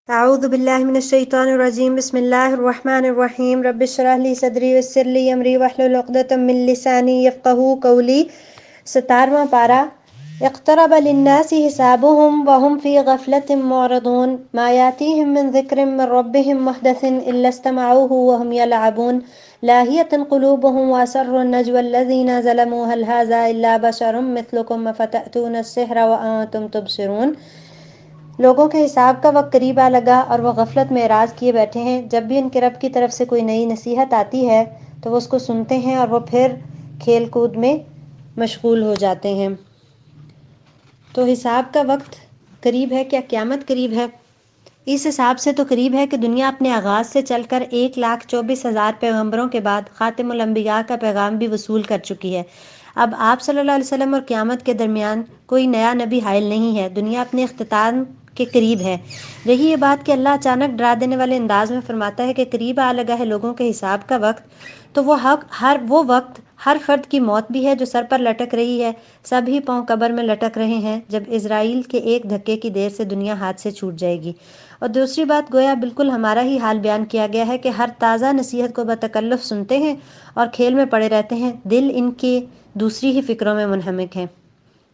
اعوذ باللہ من الشیطان الرجیم بسم اللہ الرحمن الرحیم رب اشرح لی صدری ویسر لی امری واحلل عقدۃ من لسانی یفقہوا قولی 17واں پارہ اقترب للناس حسابهم وهم فی غفلۃ معرضون ما یاتیہم من ذکر من ربهم محدث الا استمعوه وهم یلعبون لاہیۃ قلوبهم واسروا النجوى الذین ظلموا هل هذا الا بشر مثلکم فتأتون السحر وانتم تبصرون۔ لوگوں کے حساب کا وقت قریب آ لگا اور وہ غفلت میں اعراض کیے بیٹھے ہیں۔ جب بھی ان کے رب کی طرف سے کوئی نئی نصیحت آتی ہے تو وہ اس کو سنتے ہیں اور وہ پھر کھیل کود میں مشغول ہو جاتے ہیں۔ تو حساب کا وقت قریب ہے، کیا قیامت قریب ہے؟ اس حساب سے تو قریب ہے کہ دنیا اپنے آغاز سے چل کر 1,24,000 پیغمبروں کے بعد خاتم الانبیاء کا پیغام بھی وصول کر چکی ہے۔ اب آپ صلی اللہ علیہ وسلم اور قیامت کے درمیان کوئی نیا نبی حائل نہیں ہے۔ دنیا اپنے اختتام کے قریب ہے۔ رہی یہ بات کہ اللہ اچانک ڈرا دینے والے انداز میں فرماتا ہے کہ قریب آ لگا ہے لوگوں کے حساب کا وقت، تو وہ وقت ہر فرد کی موت بھی ہے جو سر پر لٹک رہی ہے۔ سب ہی پاؤں قبر میں لٹک رہے ہیں جب اسرائیل کے ایک دھکے کی دیر سے دنیا ہاتھ سے چھوٹ جائے گی۔ اور دوسری بات، گویا بالکل ہمارا ہی حال بیان کیا گیا ہے کہ ہر تازہ نصیحت کو بتکلف سنتے ہیں اور کھیل میں پڑے رہتے ہیں۔ دل ان کے دوسری ہی فکروں میں منہمک ہیں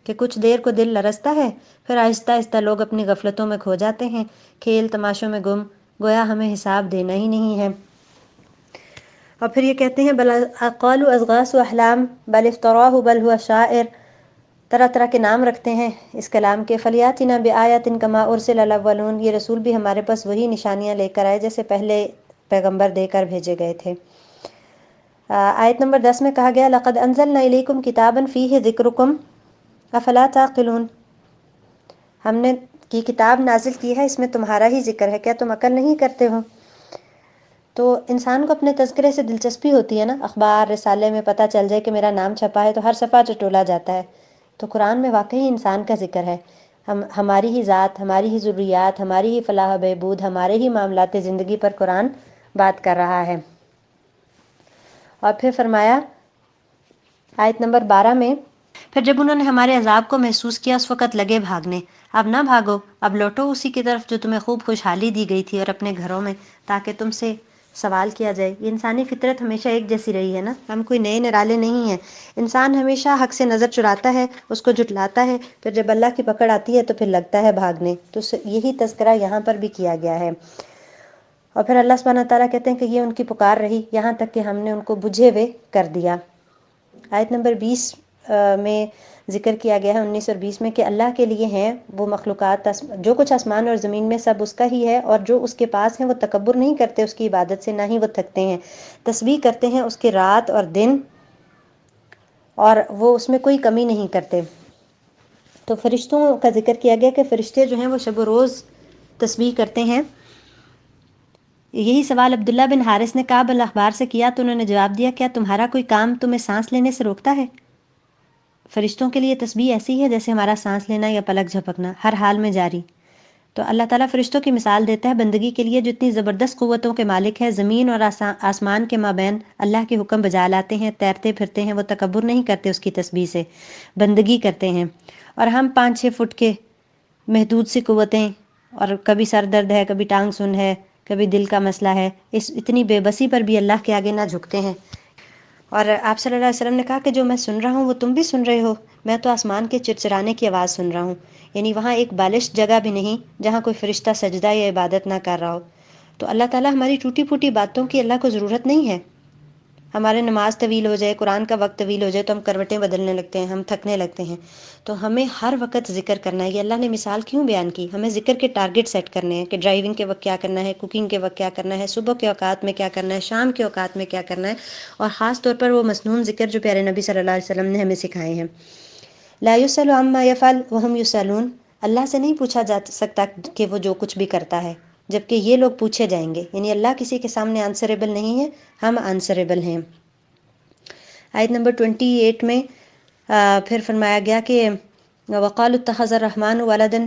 کہ کچھ دیر کو دل لرزتا ہے، پھر آہستہ آہستہ لوگ اپنی غفلتوں میں کھو جاتے ہیں، کھیل تماشوں میں گم، گویا ہمیں حساب دینا ہی نہیں ہے۔ اور پھر یہ کہتے ہیں بل قالوا اضغاث احلام بل افتراہ بل هو شاعر، طرح طرح کے نام رکھتے ہیں اس کلام کے۔ فلیاتنا بآیات کما ارسل الاولون، یہ رسول بھی ہمارے پاس وہی نشانیاں لے کر آئے جیسے پہلے پیغمبر دے کر بھیجے گئے تھے۔ آیت نمبر 10 میں کہا گیا لقد انزلنا الیکم کتابا فیہ ذکرکم افلا تعقلون، ہم نے کی کتاب نازل کی ہے، اس میں تمہارا ہی ذکر ہے، کیا تم عقل نہیں کرتے ہو؟ تو انسان کو اپنے تذکرے سے دلچسپی ہوتی ہے نا، اخبار رسالے میں پتہ چل جائے کہ میرا نام چھپا ہے تو ہر صفحہ ٹٹولا جاتا ہے۔ تو قرآن میں واقعی انسان کا ذکر ہے، ہماری ہی ذات، ہماری ہی ضروریات، ہماری ہی فلاح و بہبود، ہمارے ہی معاملات زندگی پر قرآن بات کر رہا ہے۔ اور پھر فرمایا آیت نمبر 12 میں، پھر جب انہوں نے ہمارے عذاب کو محسوس کیا اس وقت لگے بھاگنے۔ اب نہ بھاگو، اب لوٹو اسی کی طرف جو تمہیں خوب خوشحالی دی گئی تھی اور اپنے گھروں میں، تاکہ تم سے سوال کیا جائے۔ یہ انسانی فطرت ہمیشہ ایک جیسی رہی ہے نا، ہم کوئی نئے نرالے نہیں ہیں۔ انسان ہمیشہ حق سے نظر چراتا ہے، اس کو جھٹلاتا ہے، پھر جب اللہ کی پکڑ آتی ہے تو پھر لگتا ہے بھاگنے۔ تو یہی تذکرہ یہاں پر بھی کیا گیا ہے۔ اور پھر اللہ سبحانہ تعالیٰ کہتے ہیں کہ یہ ان کی پکار رہی یہاں تک کہ ہم نے ان کو بجھے ہوئے کر دیا۔ آیت نمبر 20 میں ذکر کیا گیا ہے، 19 اور 20 میں، کہ اللہ کے لیے ہیں وہ مخلوقات، جو کچھ آسمان اور زمین میں سب اس کا ہی ہے، اور جو اس کے پاس ہیں وہ تکبر نہیں کرتے اس کی عبادت سے، نہ ہی وہ تھکتے ہیں، تسبیح کرتے ہیں اس کے رات اور دن، اور وہ اس میں کوئی کمی نہیں کرتے۔ تو فرشتوں کا ذکر کیا گیا کہ فرشتے جو ہیں وہ شب و روز تسبیح کرتے ہیں۔ یہی سوال عبداللہ بن حارث نے کعب الاحبار سے کیا تو انہوں نے جواب دیا کیا تمہارا کوئی کام تمہیں سانس لینے سے روکتا ہے؟ فرشتوں کے لیے تسبیح ایسی ہے جیسے ہمارا سانس لینا یا پلک جھپکنا، ہر حال میں جاری۔ تو اللہ تعالیٰ فرشتوں کی مثال دیتا ہے بندگی کے لیے جو اتنی زبردست قوتوں کے مالک ہے، زمین اور آسمان کے مابین اللہ کے حکم بجا لاتے ہیں، تیرتے پھرتے ہیں، وہ تکبر نہیں کرتے اس کی تسبیح سے، بندگی کرتے ہیں۔ اور ہم 5-6 فٹ کے محدود سی قوتیں، اور کبھی سر درد ہے، کبھی ٹانگ سن ہے، کبھی دل کا مسئلہ ہے، اس اتنی بے بسی پر بھی اللہ کے آگے نہ جھکتے ہیں۔ اور آپ صلی اللہ علیہ وسلم نے کہا کہ جو میں سن رہا ہوں وہ تم بھی سن رہے ہو، میں تو آسمان کے چرچرانے کی آواز سن رہا ہوں، یعنی وہاں ایک بالش جگہ بھی نہیں جہاں کوئی فرشتہ سجدہ یا عبادت نہ کر رہا ہو۔ تو اللہ تعالیٰ ہماری ٹوٹی پھوٹی باتوں کی اللہ کو ضرورت نہیں ہے۔ ہمارے نماز طویل ہو جائے، قرآن کا وقت طویل ہو جائے تو ہم کروٹیں بدلنے لگتے ہیں، ہم تھکنے لگتے ہیں۔ تو ہمیں ہر وقت ذکر کرنا ہے۔ یہ اللہ نے مثال کیوں بیان کی؟ ہمیں ذکر کے ٹارگٹ سیٹ کرنے ہیں کہ ڈرائیونگ کے وقت کیا کرنا ہے، کوکنگ کے وقت کیا کرنا ہے، صبح کے اوقات میں کیا کرنا ہے، شام کے اوقات میں کیا کرنا ہے، اور خاص طور پر وہ مسنون ذکر جو پیارے نبی صلی اللہ علیہ وسلم نے ہمیں سکھائے ہیں۔ لا یسأل عما یفعل وہم یسألون، اللہ سے نہیں پوچھا جا سکتا کہ وہ جو کچھ بھی کرتا ہے، جبکہ یہ لوگ پوچھے جائیں گے، یعنی اللہ کسی کے سامنے آنسریبل نہیں ہے، ہم آنسریبل ہیں۔ آیت نمبر 28 میں پھر فرمایا گیا کہ وقالوا اتخذ الرحمن ولدا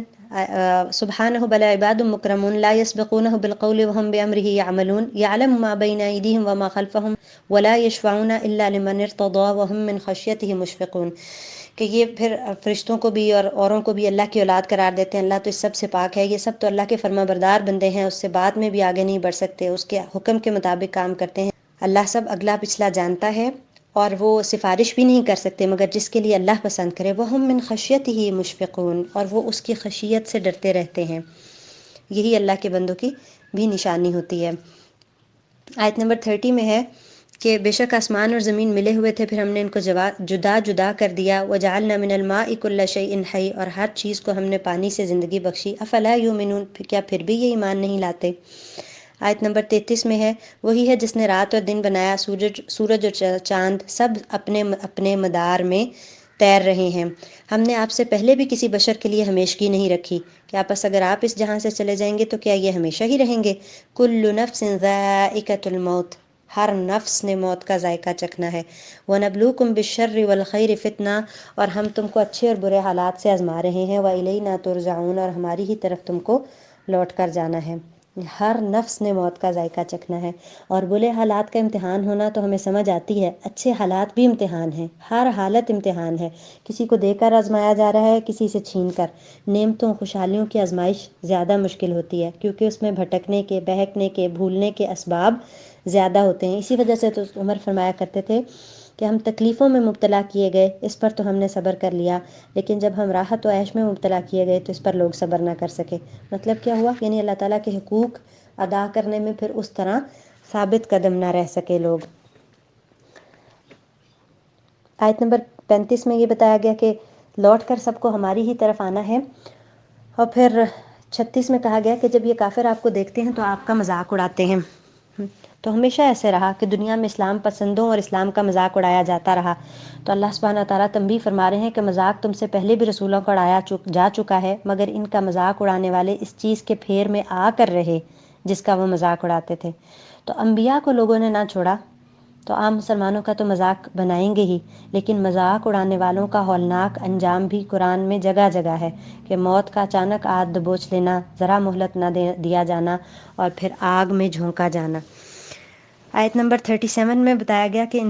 سبحانہ بل عباد مکرمون لا يسبقونہ بالقول وهم بأمره يعملون يعلم ما بين أيديهم وما خلفهم ولا يشفعون إلا لمن ارتضى وهم من خشيته مشفقون، کہ یہ پھر فرشتوں کو بھی اور اوروں کو بھی اللہ کی اولاد قرار دیتے ہیں. اللہ تو اس سب سے پاک ہے، یہ سب تو اللہ کے فرما بردار بندے ہیں، اس سے بعد میں بھی آگے نہیں بڑھ سکتے، اس کے حکم کے مطابق کام کرتے ہیں. اللہ سب اگلا پچھلا جانتا ہے اور وہ سفارش بھی نہیں کر سکتے مگر جس کے لیے اللہ پسند کرے. وَهُم مِّن خَشْيَتِهِ مُشْفِقُونَ، اور وہ اس کی خشیت سے ڈرتے رہتے ہیں. یہی اللہ کے بندوں کی بھی نشانی ہوتی ہے. آیت نمبر 30 میں ہے کہ بے شک آسمان اور زمین ملے ہوئے تھے، پھر ہم نے ان کو جدا جدا کر دیا. وَجَعَلْنَا مِنَ الْمَاءِ كُلَّ شَيْءٍ حَيٍّ، اور ہر چیز کو ہم نے پانی سے زندگی بخشی. أَفَلَا يُؤْمِنُونَ، کیا پھر بھی یہ ایمان نہیں لاتے؟ آیت نمبر 33 میں ہے وہی ہے جس نے رات اور دن بنایا، سورج اور چاند سب اپنے اپنے مدار میں تیر رہے ہیں. ہم نے آپ سے پہلے بھی کسی بشر کے لیے ہمیشگی نہیں رکھی، کیا پس اگر آپ اس جہاں سے چلے جائیں گے تو کیا یہ ہمیشہ ہی رہیں گے؟ کل نفس ذائقۃ الموت، ہر نفس نے موت کا ذائقہ چکھنا ہے. وَنَبْلُوكُمْ بِالشَّرِّ وَالْخَيْرِ فِتْنَةً، اور ہم تم کو اچھے اور برے حالات سے آزما رہے ہیں. وَإِلَيْنَا تُرْجَعُونَ، اور ہماری ہی طرف تم کو لوٹ کر جانا ہے. ہر نفس نے موت کا ذائقہ چکھنا ہے. اور برے حالات کا امتحان ہونا تو ہمیں سمجھ آتی ہے، اچھے حالات بھی امتحان ہیں، ہر حالت امتحان ہے. کسی کو دے کر آزمایا جا رہا ہے، کسی سے چھین کر. نعمتوں خوشحالیوں کی آزمائش زیادہ مشکل ہوتی ہے کیونکہ اس میں بھٹکنے کے، بہکنے کے، بھولنے کے اسباب زیادہ ہوتے ہیں. اسی وجہ سے تو عمر فرمایا کرتے تھے کہ ہم تکلیفوں میں مبتلا کیے گئے، اس پر تو ہم نے صبر کر لیا، لیکن جب ہم راحت و عیش میں مبتلا کیے گئے تو اس پر لوگ صبر نہ کر سکے. مطلب کیا ہوا؟ یعنی اللہ تعالیٰ کے حقوق ادا کرنے میں پھر اس طرح ثابت قدم نہ رہ سکے لوگ. آیت نمبر 35 میں یہ بتایا گیا کہ لوٹ کر سب کو ہماری ہی طرف آنا ہے. اور پھر 36 میں کہا گیا کہ جب یہ کافر آپ کو دیکھتے ہیں تو آپ کا مذاق اڑاتے ہیں. تو ہمیشہ ایسے رہا کہ دنیا میں اسلام پسندوں اور اسلام کا مذاق اڑایا جاتا رہا. تو اللہ سبحانہ تعالیٰ تنبیہ فرما رہے ہیں کہ مذاق تم سے پہلے بھی رسولوں کو اڑایا جا چکا ہے، مگر ان کا مذاق اڑانے والے اس چیز کے پھیر میں آ کر رہے جس کا وہ مذاق اڑاتے تھے. تو انبیاء کو لوگوں نے نہ چھوڑا تو عام مسلمانوں کا تو مذاق بنائیں گے ہی، لیکن مذاق اڑانے والوں کا ہولناک انجام بھی قرآن میں جگہ جگہ ہے کہ موت کا اچانک آد دبوچ لینا، ذرا مہلت نہ دیا جانا اور پھر آگ میں جھونکا جانا. آیت نمبر 37 میں بتایا گیا کہ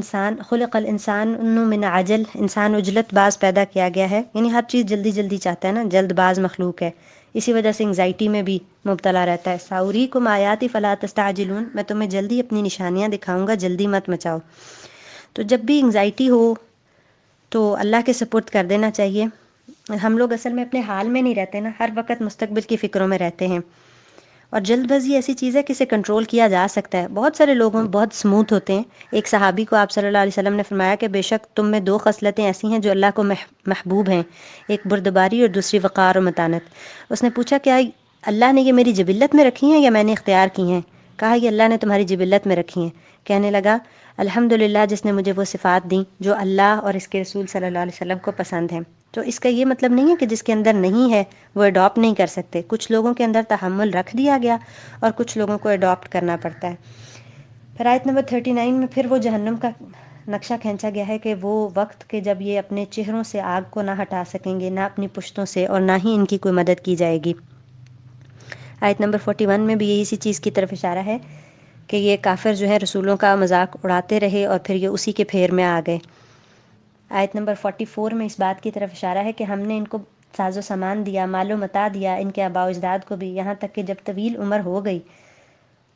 خلق الانسان من عجل، انسان عجلت باز پیدا کیا گیا ہے، یعنی ہر چیز جلدی جلدی چاہتا ہے نا، جلد باز مخلوق ہے، اسی وجہ سے انگزائٹی میں بھی مبتلا رہتا ہے. ساوریکم آیاتی فلا تستعجلون، میں تمہیں جلدی اپنی نشانیاں دکھاؤں گا، جلدی مت مچاؤ. تو جب بھی انگزائٹی ہو تو اللہ کے سپرد کر دینا چاہیے. ہم لوگ اصل میں اپنے حال میں نہیں رہتے نا، ہر وقت مستقبل کی فکروں میں رہتے ہیں. اور جلد بازی ایسی چیز ہے کہ اسے کنٹرول کیا جا سکتا ہے. بہت سارے لوگ بہت اسموتھ ہوتے ہیں. ایک صحابی کو آپ صلی اللہ علیہ وسلم نے فرمایا کہ بے شک تم میں 2 خصلتیں ایسی ہیں جو اللہ کو محبوب ہیں، ایک بردباری اور دوسری وقار و متانت. اس نے پوچھا کیا اللہ نے یہ میری جبلت میں رکھی ہیں یا میں نے اختیار کی ہیں؟ کہا یہ اللہ نے تمہاری جبلت میں رکھی ہیں. کہنے لگا الحمدللہ جس نے مجھے وہ صفات دیں جو اللہ اور اس کے رسول صلی اللہ علیہ وسلم کو پسند ہیں. تو اس کا یہ مطلب نہیں ہے کہ جس کے اندر نہیں ہے وہ اڈاپٹ نہیں کر سکتے. کچھ لوگوں کے اندر تحمل رکھ دیا گیا اور کچھ لوگوں کو اڈاپٹ کرنا پڑتا ہے. پھر آیت نمبر 39 میں پھر وہ جہنم کا نقشہ کھینچا گیا ہے کہ وہ وقت کہ جب یہ اپنے چہروں سے آگ کو نہ ہٹا سکیں گے، نہ اپنی پشتوں سے، اور نہ ہی ان کی کوئی مدد کی جائے گی. آیت نمبر 41 میں بھی اسی چیز کی طرف اشارہ ہے کہ یہ کافر جو ہے رسولوں کا مذاق اڑاتے رہے اور پھر یہ اسی کے پھیر میں آ گئے. آیت نمبر 44 میں اس بات کی طرف اشارہ ہے کہ ہم نے ان کو ساز و سامان دیا، مال و متاع دیا، ان کے آباء و اجداد کو بھی، یہاں تک کہ جب طویل عمر ہو گئی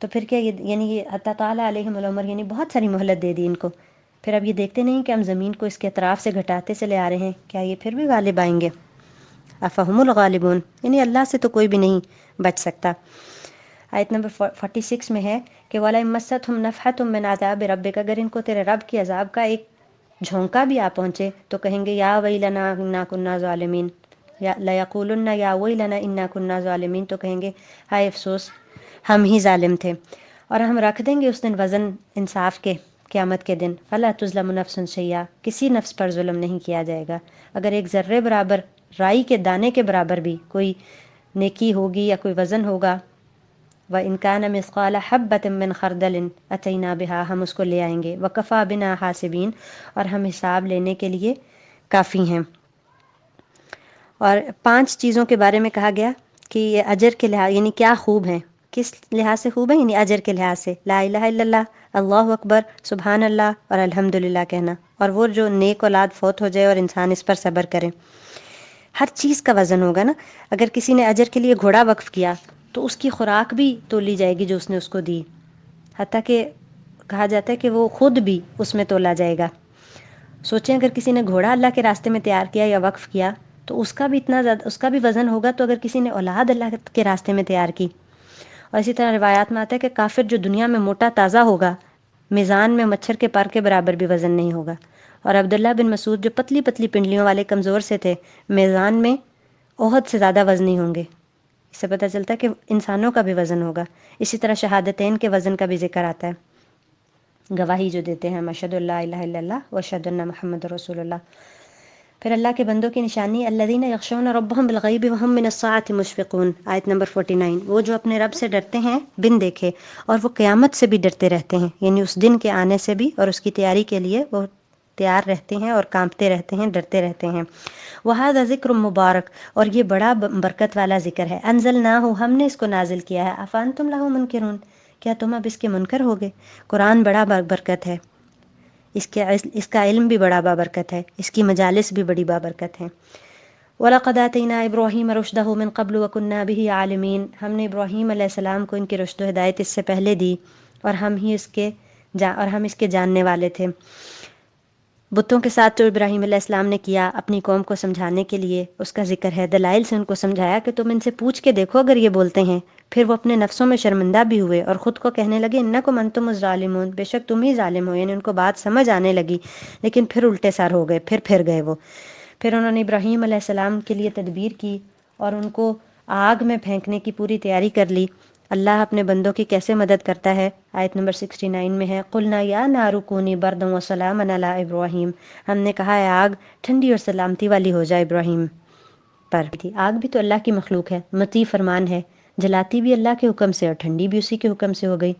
تو پھر کیا یعنی یہ حتی طال علیہم العمر، یعنی بہت ساری مہلت دے دی ان کو. پھر اب یہ دیکھتے نہیں کہ ہم زمین کو اس کے اطراف سے گھٹاتے چلے آ رہے ہیں، کیا یہ پھر بھی غالب آئیں گے؟ افہم الغالبون، یعنی اللہ سے تو کوئی بھی نہیں بچ سکتا. آیت نمبر 46 میں ہے کہ وَلَئِن مَسَّتْهُمْ نَفْحَةٌ مِّنْ عَذَابِ رَبِّكَ، اگر ان کو تیرے رب کی عذاب کا ایک جھونکا بھی آ پہنچے تو کہیں گے یا ویلنا انا کننا ظالمین، یا لیقولن یا ویلنا انا کننا ظالمین، تو کہیں گے ہائے افسوس ہم ہی ظالم تھے. اور ہم رکھ دیں گے اس دن وزن انصاف کے، قیامت کے دن. فلا تظلم نفس شیئا، کسی نفس پر ظلم نہیں کیا جائے گا. اگر ایک ذرے برابر، رائی کے دانے کے برابر بھی کوئی نیکی ہوگی یا کوئی وزن ہوگا، وَإِنْ كَانَ مِثْقَالَ حَبَّةٍ مِّنْ خَرْدَلٍ أَتَيْنَا بِهَا، ہم اس کو لے آئیں گے. وَكَفَى بِنَا حَاسِبِينَ، اور ہم حساب لینے کے لیے کافی ہیں. اور 5 چیزوں کے بارے میں کہا گیا کہ یہ اجر کے لحاظ یعنی کیا خوب ہیں. کس لحاظ سے خوب ہے؟ یعنی اجر کے لحاظ سے، لا الہ الا اللہ، اللہ اکبر، سبحان اللہ اور الحمدللہ کہنا، اور وہ جو نیک اولاد فوت ہو جائے اور انسان اس پر صبر کرے، ہر چیز کا وزن ہوگا نا۔ اگر کسی نے اجر کے لیے گھوڑا وقف کیا تو اس کی خوراک بھی تولی جائے گی جو اس نے اس کو دی، حتیٰ کہ کہا جاتا ہے کہ وہ خود بھی اس میں تولا جائے گا۔ سوچیں اگر کسی نے گھوڑا اللہ کے راستے میں تیار کیا یا وقف کیا تو اس کا بھی اتنا زیادہ، اس کا بھی وزن ہوگا، تو اگر کسی نے اولاد اللہ کے راستے میں تیار کی، اور اسی طرح روایات میں آتا ہے کہ کافر جو دنیا میں موٹا تازہ ہوگا، میزان میں مچھر کے پر کے برابر بھی وزن نہیں ہوگا، اور عبداللہ بن مسعود جو پتلی پتلی پنڈلیوں والے کمزور سے تھے، میزان میں احد سے زیادہ وزنی ہوں گے۔ اس سے پتہ چلتا ہے کہ انسانوں کا بھی وزن ہوگا۔ اسی طرح شہادتین کے وزن کا بھی ذکر آتا ہے، گواہی جو دیتے ہیں، اشہد ان لا الہ الا اللہ و اشہد ان محمد رسول اللہ۔ پھر اللہ کے بندوں کی نشانی، الذین یخشون ربهم بالغیب وهم من الساعۃ مشفقون، آیت نمبر 49، وہ جو اپنے رب سے ڈرتے ہیں بن دیکھے اور وہ قیامت سے بھی ڈرتے رہتے ہیں، یعنی اس دن کے آنے سے بھی اور اس کی تیاری کے لیے وہ تیار رہتے ہیں اور کانپتے رہتے ہیں، ڈرتے رہتے ہیں۔ وَهَذَا ذِكْرٌ مبارک، اور یہ بڑا برکت والا ذکر ہے، انزلناہ، ہم نے اس کو نازل کیا ہے، افانتم لہ منکرون، کیا تم اب اس کے منکر ہوگے؟ قرآن بڑا برکت ہے، اس کا علم بھی بڑا بابرکت ہے، اس کی مجالس بھی بڑی بابرکت ہیں۔ وَلَقَدْ آتَيْنَا إِبْرَاهِيمَ رُشْدَهُ مِن قَبْلُ وَكُنَّا بِهِ عَالِمِينَ، ہم نے ابراہیم علیہ السلام کو ان کی رشد و ہدایت اس سے پہلے دی، اور ہم اس کے جاننے والے تھے۔ بتوں کے ساتھ جو ابراہیم علیہ السلام نے کیا اپنی قوم کو سمجھانے کے لیے، اس کا ذکر ہے، دلائل سے ان کو سمجھایا کہ تم ان سے پوچھ کے دیکھو اگر یہ بولتے ہیں۔ پھر وہ اپنے نفسوں میں شرمندہ بھی ہوئے اور خود کو کہنے لگے انکم انتم الظالمون، بے شک تم ہی ظالم ہو، یعنی ان کو بات سمجھ آنے لگی لیکن پھر الٹے سر ہو گئے، پھر گئے وہ۔ پھر انہوں نے ابراہیم علیہ السلام کے لیے تدبیر کی اور ان کو آگ میں پھینکنے کی پوری تیاری کر لی۔ اللہ اپنے بندوں کی کیسے مدد کرتا ہے، آیت نمبر 69 میں ہے، قُلْنَا يَا نَارُ كُونِي بَرْدًا وَسَلَامًا عَلَىٰ إِبْرَاهِيمَ، ہم نے کہا ہے آگ ٹھنڈی اور سلامتی والی ہو جائے ابراہیم پر۔ آگ بھی تو اللہ کی مخلوق ہے، مطیع فرمان ہے، جلاتی بھی اللہ کے حکم سے اور ٹھنڈی بھی اسی کے حکم سے ہو گئی۔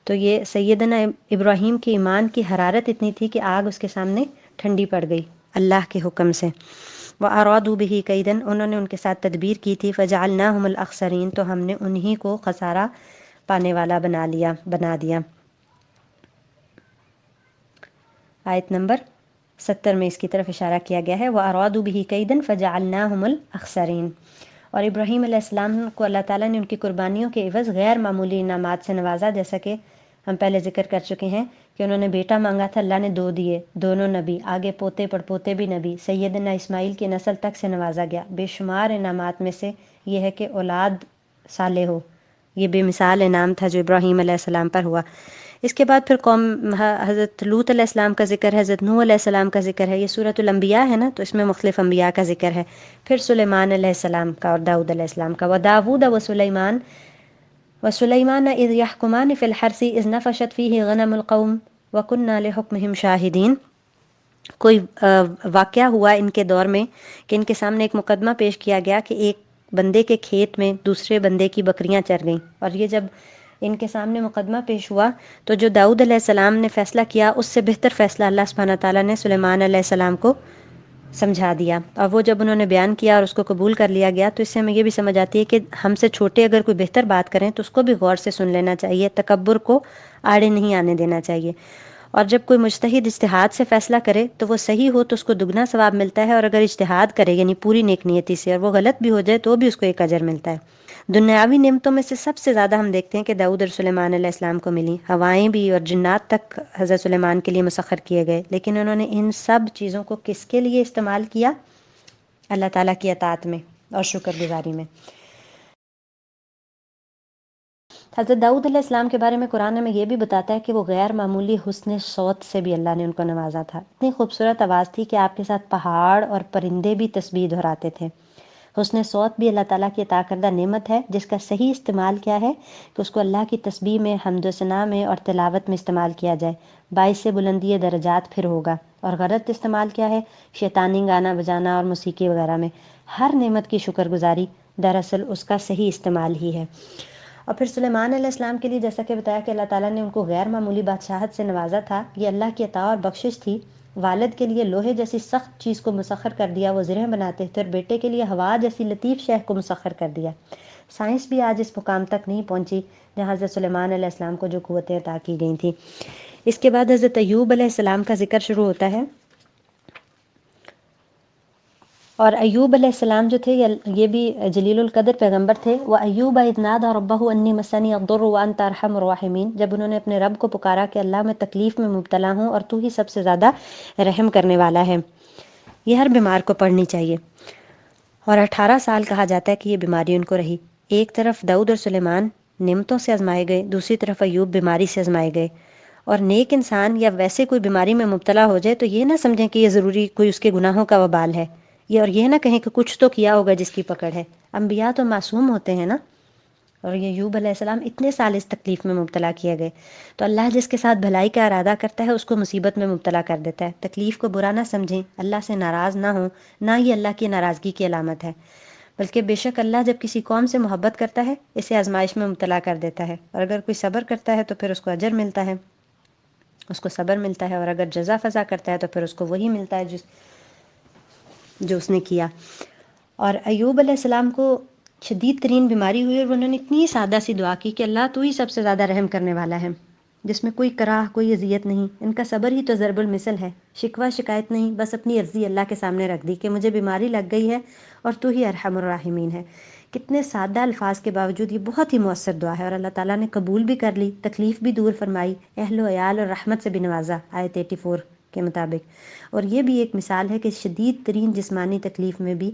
تو یہ سیدنا ابراہیم کے ایمان کی حرارت اتنی تھی کہ آگ اس کے سامنے ٹھنڈی پڑ گئی اللہ کے حکم سے۔ وَأَرَادُوا بِهِ كَيْدًا، انہوں نے ان کے ساتھ تدبیر کی تھی، فَجَعَلْنَاهُمُ الْأَخْسَرِينَ، تو ہم نے انہی کو خسارہ پانے والا بنا دیا۔ آیت نمبر 70 میں اس کی طرف اشارہ کیا گیا ہے، وَأَرَادُوا بِهِ كَيْدًا فَجَعَلْنَاهُمُ الْأَخْسَرِينَ، اور ابراہیم علیہ السلام کو اللہ تعالیٰ نے ان کی قربانیوں کے عوض غیر معمولی انعامات سے نوازا، جیسا کہ ہم پہلے ذکر کر چکے ہیں کہ انہوں نے بیٹا مانگا تھا، اللہ نے 2 دیے، دونوں نبی، آگے پوتے پڑ پوتے بھی نبی، سیدنا اسماعیل کی نسل تک سے نوازا گیا۔ بے شمار انعامات میں سے یہ ہے کہ اولاد صالح ہو، یہ بے مثال انعام تھا جو ابراہیم علیہ السلام پر ہوا۔ اس کے بعد پھر قوم حضرت لوط علیہ السلام کا ذکر ہے، حضرت نوح علیہ السلام کا ذکر ہے، یہ سورۃ الانبیاء ہے نا، تو اس میں مختلف انبیاء کا ذکر ہے۔ پھر سلیمان علیہ السلام کا اور داؤد علیہ السلام کا، وَدَاوُودَ وَسُلَيْمَانَ إِذْ يَحْكُمَانِ فِي الْحَرْثِ إِذْ نَفَشَتْ فِيهِ غَنَمُ الْقَوْمِ وَكُنَّا لِحُكْمِهِمْ شَاهِدِينَ، کوئی واقعہ ہوا ان کے دور میں کہ ان کے سامنے ایک مقدمہ پیش کیا گیا کہ ایک بندے کے کھیت میں دوسرے بندے کی بکریاں چر گئیں، اور یہ جب ان کے سامنے مقدمہ پیش ہوا تو جو داؤد علیہ السلام نے فیصلہ کیا اس سے بہتر فیصلہ اللہ سبحانہ تعالیٰ نے سلیمان علیہ السلام کو سمجھا دیا، اور وہ جب انہوں نے بیان کیا اور اس کو قبول کر لیا گیا، تو اس سے ہمیں یہ بھی سمجھ آتی ہے کہ ہم سے چھوٹے اگر کوئی بہتر بات کریں تو اس کو بھی غور سے سن لینا چاہیے، تکبر کو آڑے نہیں آنے دینا چاہیے، اور جب کوئی مجتہد اجتہاد سے فیصلہ کرے تو وہ صحیح ہو تو اس کو دگنا ثواب ملتا ہے، اور اگر اجتہاد کرے یعنی پوری نیک نیتی سے اور وہ غلط بھی ہو جائے تو بھی اس کو ایک اجر ملتا ہے۔ دنیاوی نعمتوں میں سے سب سے زیادہ ہم دیکھتے ہیں کہ داؤد اور سلیمان علیہ السلام کو ملی، ہوائیں بھی اور جنات تک حضرت سلیمان کے لیے مسخر کیے گئے، لیکن انہوں نے ان سب چیزوں کو کس کے لیے استعمال کیا؟ اللہ تعالیٰ کی اطاعت میں اور شکر گزاری میں۔ حضرت داؤد علیہ السلام کے بارے میں قرآن ہمیں یہ بھی بتاتا ہے کہ وہ غیر معمولی حسن صوت سے بھی اللہ نے ان کو نوازا تھا، اتنی خوبصورت آواز تھی کہ آپ کے ساتھ پہاڑ اور پرندے بھی تسبیح دہراتے تھے۔ حسن صوت بھی اللہ تعالیٰ کی عطا کردہ نعمت ہے، جس کا صحیح استعمال کیا ہے کہ اس کو اللہ کی تسبیح میں، حمد و ثنا میں اور تلاوت میں استعمال کیا جائے، باعث سے بلندی درجات پھر ہوگا، اور غلط استعمال کیا ہے؟ شیطانی گانا بجانا اور موسیقی وغیرہ میں۔ ہر نعمت کی شکر گزاری دراصل اس کا صحیح استعمال ہی ہے۔ اور پھر سلیمان علیہ السلام کے لیے جیسا کہ بتایا کہ اللہ تعالیٰ نے ان کو غیر معمولی بادشاہت سے نوازا تھا، یہ اللہ کی عطا اور بخشش تھی۔ والد کے لیے لوہے جیسی سخت چیز کو مسخر کر دیا، وہ زرہ بناتے تھے، اور بیٹے کے لیے ہوا جیسی لطیف شے کو مسخر کر دیا۔ سائنس بھی آج اس مقام تک نہیں پہنچی جہاں حضرت سلیمان علیہ السلام کو جو قوتیں عطا کی گئی تھیں۔ اس کے بعد حضرت ایوب علیہ السلام کا ذکر شروع ہوتا ہے، اور ایوب علیہ السلام جو تھے یہ بھی جلیل القدر پیغمبر تھے۔ وَأَيُّوبَ إِذْ نَادَى رَبَّهُ أَنِّي مَسَّنِيَ الضُّرُّ وَأَنْتَ أَرْحَمُ الرَّاحِمِينَ، جب انہوں نے اپنے رب کو پکارا کہ اللہ میں تکلیف میں مبتلا ہوں اور تو ہی سب سے زیادہ رحم کرنے والا ہے۔ یہ ہر بیمار کو پڑھنی چاہیے۔ اور 18 سال کہا جاتا ہے کہ یہ بیماری ان کو رہی۔ ایک طرف داؤد اور سلیمان نعمتوں سے آزمائے گئے، دوسری طرف ایوب بیماری سے آزمائے گئے۔ اور نیک انسان یا ویسے کوئی بیماری میں مبتلا ہو جائے تو یہ نہ سمجھیں کہ یہ ضروری کوئی اس کے گناہوں کا وبال ہے، اور یہ نہ کہیں کہ کچھ تو کیا ہوگا جس کی پکڑ ہے۔ انبیاء تو معصوم ہوتے ہیں نا، اور یہ ایوب علیہ السلام اتنے سال اس تکلیف میں مبتلا کیے گئے۔ تو اللہ جس کے ساتھ بھلائی کا ارادہ کرتا ہے اس کو مصیبت میں مبتلا کر دیتا ہے۔ تکلیف کو برا نہ سمجھیں، اللہ سے ناراض نہ ہوں، نہ یہ اللہ کی ناراضگی کی علامت ہے، بلکہ بے شک اللہ جب کسی قوم سے محبت کرتا ہے اسے آزمائش میں مبتلا کر دیتا ہے، اور اگر کوئی صبر کرتا ہے تو پھر اس کو اجر ملتا ہے، اس کو صبر ملتا ہے، اور اگر جزا فضا کرتا ہے تو پھر اس کو وہی ملتا ہے جو اس نے کیا۔ اور ایوب علیہ السلام کو شدید ترین بیماری ہوئی اور انہوں نے اتنی سادہ سی دعا کی کہ اللہ تو ہی سب سے زیادہ رحم کرنے والا ہے، جس میں کوئی کراہ کوئی اذیت نہیں۔ ان کا صبر ہی تو ضرب المثل ہے، شکوہ شکایت نہیں، بس اپنی عرضی اللہ کے سامنے رکھ دی کہ مجھے بیماری لگ گئی ہے اور تو ہی ارحم الراحمین ہے۔ کتنے سادہ الفاظ کے باوجود یہ بہت ہی مؤثر دعا ہے، اور اللہ تعالیٰ نے قبول بھی کر لی، تکلیف بھی دور فرمائی، اہل و عیال اور رحمت سے بھی نوازا آیت 84 کے مطابق۔ اور یہ بھی ایک مثال ہے کہ شدید ترین جسمانی تکلیف میں بھی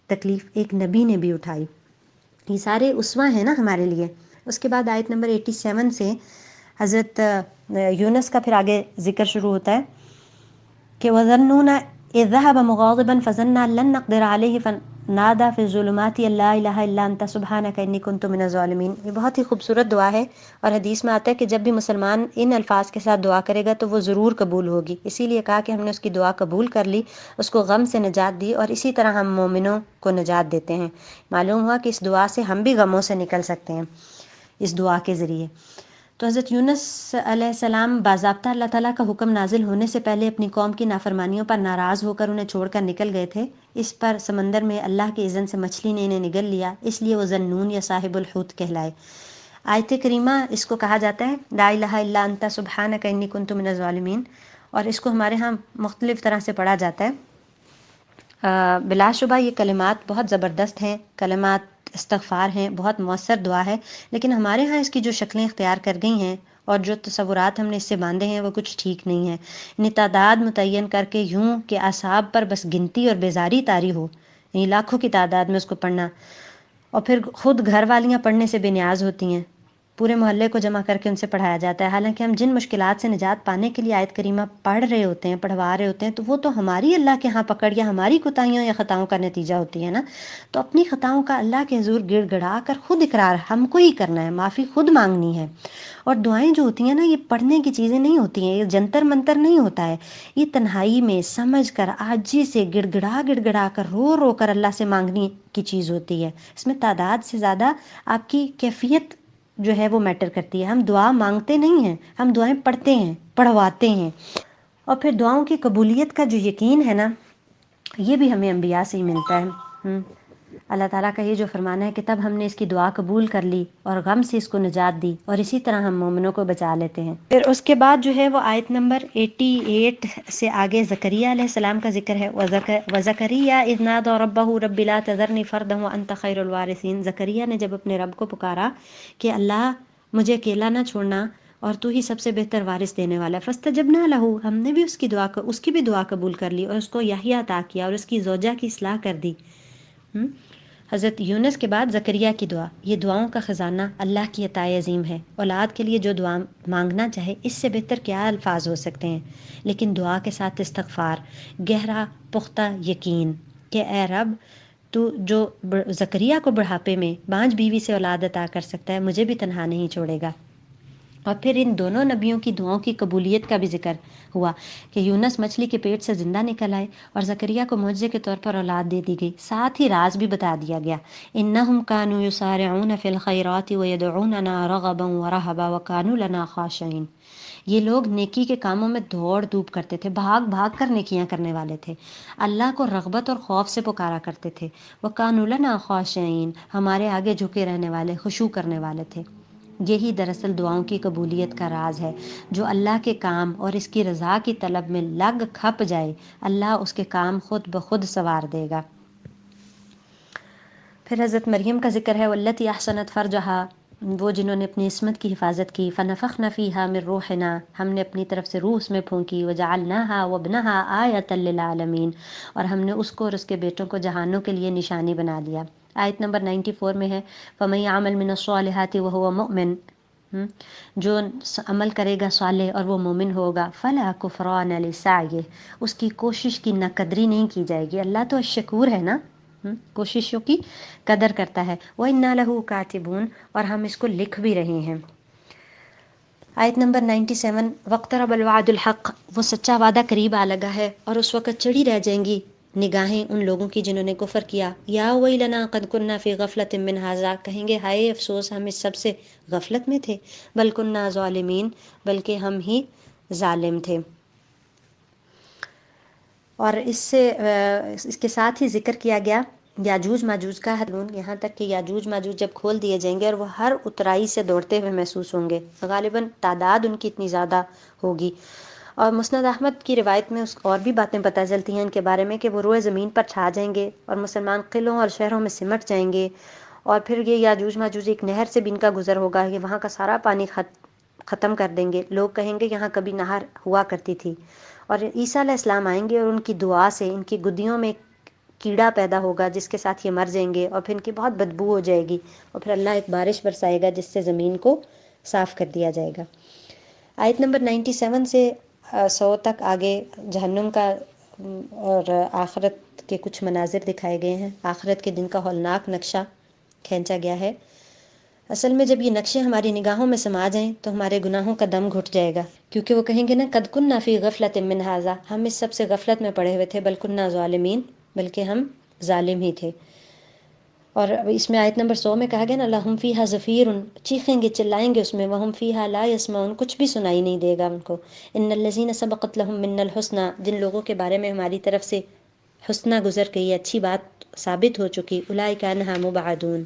تکلیف ایک نبی نے بھی اٹھائی۔ یہ سارے اسوہ ہیں نا ہمارے لیے۔ اس کے بعد آیت نمبر 87 سے حضرت یونس کا پھر آگے ذکر شروع ہوتا ہے کہ وَظَنُّونَ إِذْ ذَهَبَ مُغَاضِبًا فَظَنَّ أَن لَّن نَّقْدِرَ عَلَيْهِ فَنَادَىٰ فِي الظُّلُمَاتِ أَن لَّا إِلَٰهَ إِلَّا أَنتَ سُبْحَانَكَ إِنِّي كُنتُ مِنَ الظَّالِمِينَ۔ یہ بہت ہی خوبصورت دعا ہے، اور حدیث میں آتا ہے کہ جب بھی مسلمان ان الفاظ کے ساتھ دعا کرے گا تو وہ ضرور قبول ہوگی۔ اسی لیے کہا کہ ہم نے اس کی دعا قبول کر لی، اس کو غم سے نجات دی، اور اسی طرح ہم مومنوں کو نجات دیتے ہیں۔ معلوم ہوا کہ اس دعا سے ہم بھی غموں سے نکل سکتے ہیں اس دعا کے ذریعے۔ تو حضرت یونس علیہ السلام باضابطہ اللہ تعالیٰ کا حکم نازل ہونے سے پہلے اپنی قوم کی نافرمانیوں پر ناراض ہو کر انہیں چھوڑ کر نکل گئے تھے۔ اس پر سمندر میں اللہ کے اذن سے مچھلی نے انہیں نگل لیا، اس لیے وہ ذنون یا صاحب الحوت کہلائے۔ آیت کریمہ اس کو کہا جاتا ہے لا الہ الا انت سبحانک انی کنت من الظالمین، اور اس کو ہمارے ہاں مختلف طرح سے پڑھا جاتا ہے۔ بلا شبہ یہ کلمات بہت زبردست ہیں، کلمات استغفار ہیں، بہت مؤثر دعا ہے، لیکن ہمارے ہاں اس کی جو شکلیں اختیار کر گئی ہیں اور جو تصورات ہم نے اس سے باندھے ہیں وہ کچھ ٹھیک نہیں ہیں۔ یعنی تعداد متعین کر کے یوں کہ اعصاب پر بس گنتی اور بیزاری طاری ہو، یعنی لاکھوں کی تعداد میں اس کو پڑھنا، اور پھر خود گھر والیاں پڑھنے سے بے نیاز ہوتی ہیں، پورے محلے کو جمع کر کے ان سے پڑھایا جاتا ہے، حالانکہ ہم جن مشکلات سے نجات پانے کے لیے آیت کریمہ پڑھ رہے ہوتے ہیں، پڑھوا رہے ہوتے ہیں، تو وہ تو ہماری اللہ کے ہاں پکڑ یا ہماری کوتاہیوں یا خطاؤں کا نتیجہ ہوتی ہے نا۔ تو اپنی خطاؤں کا اللہ کے حضور گڑ گڑا کر خود اقرار ہم کو ہی کرنا ہے، معافی خود مانگنی ہے۔ اور دعائیں جو ہوتی ہیں نا یہ پڑھنے کی چیزیں نہیں ہوتی ہیں، یہ جنتر منتر نہیں ہوتا ہے، یہ تنہائی میں سمجھ کر عاجزی سے گڑ گڑا کر رو رو کر اللہ سے مانگنے کی چیز ہوتی ہے۔ اس میں تعداد سے زیادہ آپ کی کیفیت جو ہے وہ میٹر کرتی ہے۔ ہم دعا مانگتے نہیں ہیں، ہم دعائیں پڑھتے ہیں، پڑھواتے ہیں، اور پھر دعاؤں کی قبولیت کا جو یقین ہے نا یہ بھی ہمیں انبیاء سے ہی ملتا ہے۔ اللہ تعالیٰ کا یہ جو فرمانا ہے کہ تب ہم نے اس کی دعا قبول کر لی اور غم سے اس کو نجات دی، اور اسی طرح ہم مومنوں کو بچا لیتے ہیں۔ پھر اس کے بعد جو ہے وہ آیت نمبر 88 سے آگے زکریا علیہ السلام کا ذکر ہے۔ وَزَكَرِيَّا إِذْ نَادَىٰ رَبَّهُ رَبِّ لَا تَذَرْنِي فَرْدًا وَأَنْتَ خَيْرُ الْوَارِثِينَ۔ زکریا نے جب اپنے رب کو پکارا کہ اللہ مجھے اکیلا نہ چھوڑنا اور تو ہی سب سے بہتر وارث دینے والا ہے، فَاسْتَجَبْنَا لَهُ، ہم نے بھی اس کی بھی دعا قبول کر لی اور اس کو یحییٰ عطا کیا اور اس کی زوجہ کی اصلاح کر دی۔ حضرت یونس کے بعد زکریا کی دعا، یہ دعاؤں کا خزانہ اللہ کی عطا عظیم ہے۔ اولاد کے لیے جو دعا مانگنا چاہے اس سے بہتر کیا الفاظ ہو سکتے ہیں، لیکن دعا کے ساتھ استغفار، گہرا پختہ یقین کہ اے رب تو جو زکریا کو بڑھاپے میں بانجھ بیوی سے اولاد عطا کر سکتا ہے مجھے بھی تنہا نہیں چھوڑے گا۔ اور پھر ان دونوں نبیوں کی دعاؤں کی قبولیت کا بھی ذکر ہوا کہ یونس مچھلی کے پیٹ سے زندہ نکل آئے اور زکریا کو معجزے کے طور پر اولاد دے دی گئی، ساتھ ہی راز بھی بتا دیا گیا، انہم کانوا یسارعون فی الخیرات ویدعوننا رغبا ورہبا وکانوا لنا خاشعین، یہ لوگ نیکی کے کاموں میں دوڑ دھوپ کرتے تھے، بھاگ بھاگ کر نیکیاں کرنے والے تھے، اللہ کو رغبت اور خوف سے پکارا کرتے تھے، وکانوا لنا خاشعین، ہمارے آگے جھکے رہنے والے، خشوع کرنے والے تھے۔ یہی دراصل دعاؤں کی قبولیت کا راز ہے، جو اللہ کے کام اور اس کی رضا کی طلب میں لگ کھپ جائے، اللہ اس کے کام خود بخود سنوار دے گا۔ پھر حضرت مریم کا ذکر ہے، واللتی احصنت فرجہا، وہ جنہوں نے اپنی عصمت کی حفاظت کی، فنفخنا فیہا من روحنا، ہم نے اپنی طرف سے روح اس میں پھونکی، وجعلناہا وابنہا آیۃ للعالمین، اور ہم نے اس کو اور اس کے بیٹوں کو جہانوں کے لیے نشانی بنا دیا۔ آیت نمبر 94 میں ہے، فَمَن يَعْمَلْ مِنَ الصَّالِحَاتِ وَهُوَ مُؤْمِنٌ، جو عمل کرے گا صالح اور وہ مومن ہوگا، فَلَا كُفْرَانَ لِسَعْيِهِ، اس کی کوشش کی نہ قدری نہیں کی جائے گی، اللہ تو شکور ہے نا، کوششوں کی قدر کرتا ہے، وَإِنَّا لَهُ كَاتِبُونَ، اور ہم اس کو لکھ بھی رہے ہیں۔ آیت نمبر 97، وَاقْتَرَبَ الْوَعْدُ الْحَقُّ، وہ سچا وعدہ قریب آ لگا ہے، اور اس وقت چڑھی رہ جائیں گی نگاہیں ان لوگوں کی جنہوں نے کفر کیا، یا ویلنا قد کننا فی غفلۃ من ھذا، کہیں گے ہائے افسوس ہم اس سب سے غفلت میں تھے، بل کننا ظالمین، بلکہ ہم ہی ظالم تھے۔ اور اس کے ساتھ ہی ذکر کیا گیا یاجوج ماجوج کا، یہاں تک کہ یاجوج ماجوج جب کھول دیے جائیں گے اور وہ ہر اترائی سے دوڑتے ہوئے محسوس ہوں گے، غالباً تعداد ان کی اتنی زیادہ ہوگی۔ اور مسند احمد کی روایت میں اور بھی باتیں پتہ چلتی ہیں ان کے بارے میں، کہ وہ روئے زمین پر چھا جائیں گے اور مسلمان قلعوں اور شہروں میں سمٹ جائیں گے، اور پھر یہ یاجوج ماجوج ایک نہر سے بھی ان کا گزر ہوگا، یہ وہاں کا سارا پانی ختم کر دیں گے، لوگ کہیں گے یہاں کبھی نہر ہوا کرتی تھی، اور عیسیٰ علیہ السلام آئیں گے اور ان کی دعا سے ان کی گدیوں میں کیڑا پیدا ہوگا جس کے ساتھ یہ مر جائیں گے، اور پھر ان کی بہت بدبو ہو جائے گی، اور پھر اللہ ایک بارش برسائے گا جس سے زمین کو صاف کر دیا جائے گا۔ آیت نمبر 97 سے 100 تک آگے جہنم کا اور آخرت کے کچھ مناظر دکھائے گئے ہیں، آخرت کے دن کا ہولناک نقشہ کھینچا گیا ہے۔ اصل میں جب یہ نقشے ہماری نگاہوں میں سما جائیں تو ہمارے گناہوں کا دم گھٹ جائے گا، کیونکہ وہ کہیں گے نا قد کننا فی غفلۃ من ھذا، ہم اس سب سے غفلت میں پڑے ہوئے تھے، بل کننا ظالمین، بلکہ ہم ظالم ہی تھے۔ اور اس میں آیت نمبر 100 میں کہا گیا نا، لہم فیہا زفیر، چیخیں گے چلائیں گے اس میں، وہم فیہا لا یسمعون، کچھ بھی سنائی نہیں دے گا ان کو، ان الذین سبقت لہم منا الحسنی، جن لوگوں کے بارے میں ہماری طرف سے حسنہ گزر گئی، اچھی بات ثابت ہو چکی، اولئک عنہا مبعدون،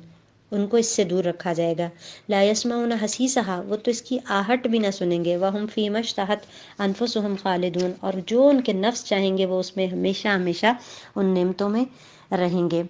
ان کو اس سے دور رکھا جائے گا، لا یسمعون حسیسہا، وہ تو اس کی آہٹ بھی نہ سنیں گے، وہم فیما اشتہت انفسہم خالدون، اور جو ان کے نفس چاہیں گے وہ اس میں ہمیشہ ہمیشہ ان نعمتوں میں رہیں گے۔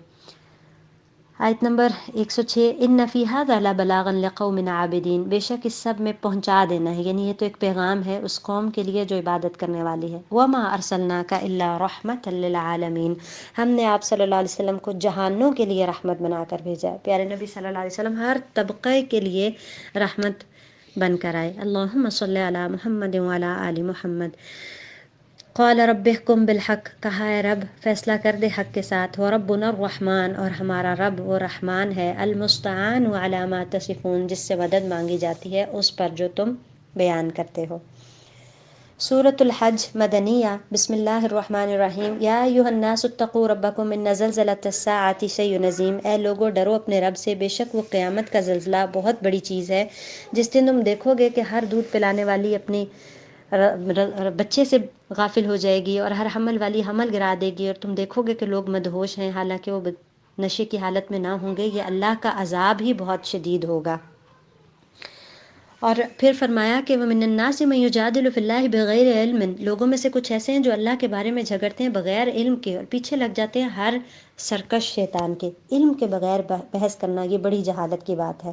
آیت نمبر 106، ان فی ھذا لبلاغا لقوم عابدین، بے شک اس سب میں پہنچا دینا ہے، یعنی یہ تو ایک پیغام ہے اس قوم کے لیے جو عبادت کرنے والی ہے، وما ارسلناک الا رحمۃ للعالمین، ہم نے آپ صلی اللہ علیہ وسلم کو جہانوں کے لیے رحمت بنا کر بھیجا ہے، پیارے نبی صلی اللہ علیہ وسلم ہر طبقے کے لیے رحمت بن کر آئے۔ اللہم صلی علی محمد وعلی آل محمد۔ قال رب احکم بالحق، کہا ہے رب فیصلہ کر دے حق کے ساتھ، وربنا الرحمن، اور ہمارا رب وہ رحمان ہے، المستعان علی ما تصفون، جس سے مدد مانگی جاتی ہے اس پر جو تم بیان کرتے ہو۔ سورۃ الحج مدنیہ، بسم اللہ الرحمن الرحیم، یا ایھا الناس اتقوا ربکم ان زلزلۃ الساعۃ شیء عظیم، اے لوگو ڈرو اپنے رب سے، بے شک وہ قیامت کا زلزلہ بہت بڑی چیز ہے، جس دن تم دیکھو گے کہ ہر دودھ پلانے والی اپنی بچے سے غافل ہو جائے گی، اور ہر حمل والی حمل گرا دے گی، اور تم دیکھو گے کہ لوگ مدہوش ہیں حالانکہ وہ نشے کی حالت میں نہ ہوں گے، یہ اللہ کا عذاب ہی بہت شدید ہوگا۔ اور پھر فرمایا کہ وَمِنَ النَّاسِ مَن يُجَادِلُ فِي اللَّهِ بِغَيْرِ عِلْمٍ، لوگوں میں سے کچھ ایسے ہیں جو اللہ کے بارے میں جھگڑتے ہیں بغیر علم کے، اور پیچھے لگ جاتے ہیں ہر سرکش شیطان کے، علم کے بغیر بحث کرنا یہ بڑی جہالت کی بات ہے۔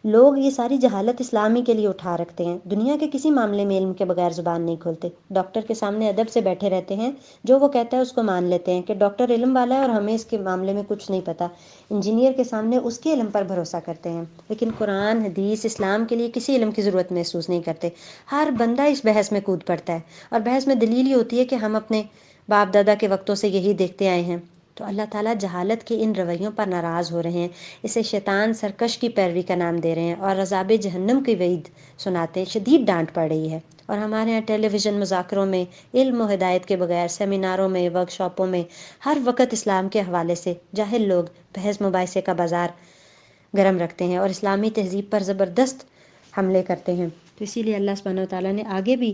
لوگ یہ ساری جہالت اسلامی کے لیے اٹھا رکھتے ہیں، دنیا کے کسی معاملے میں علم کے بغیر زبان نہیں کھولتے، ڈاکٹر کے سامنے ادب سے بیٹھے رہتے ہیں، جو وہ کہتا ہے اس کو مان لیتے ہیں کہ ڈاکٹر علم والا ہے اور ہمیں اس کے معاملے میں کچھ نہیں پتہ، انجینئر کے سامنے اس کے علم پر بھروسہ کرتے ہیں، لیکن قرآن حدیث اسلام کے لیے کسی علم کی ضرورت محسوس نہیں کرتے۔ ہر بندہ اس بحث میں کود پڑتا ہے، اور بحث میں دلیل یہ ہوتی ہے کہ ہم اپنے باپ دادا کے وقتوں سے یہی دیکھتے آئے ہیں، تو اللہ تعالیٰ جہالت کے ان رویوں پر ناراض ہو رہے ہیں، اسے شیطان سرکش کی پیروی کا نام دے رہے ہیں اور عذاب جہنم کی وعید سناتے ہیں، شدید ڈانٹ پڑ رہی ہے۔ اور ہمارے یہاں ٹیلی ویژن مذاکروں میں، علم و ہدایت کے بغیر، سیمیناروں میں، ورک شاپوں میں ہر وقت اسلام کے حوالے سے جاہل لوگ بحث مباحثے کا بازار گرم رکھتے ہیں اور اسلامی تہذیب پر زبردست حملے کرتے ہیں۔ تو اسی لیے اللہ سبحانہ وتعالیٰ نے آگے بھی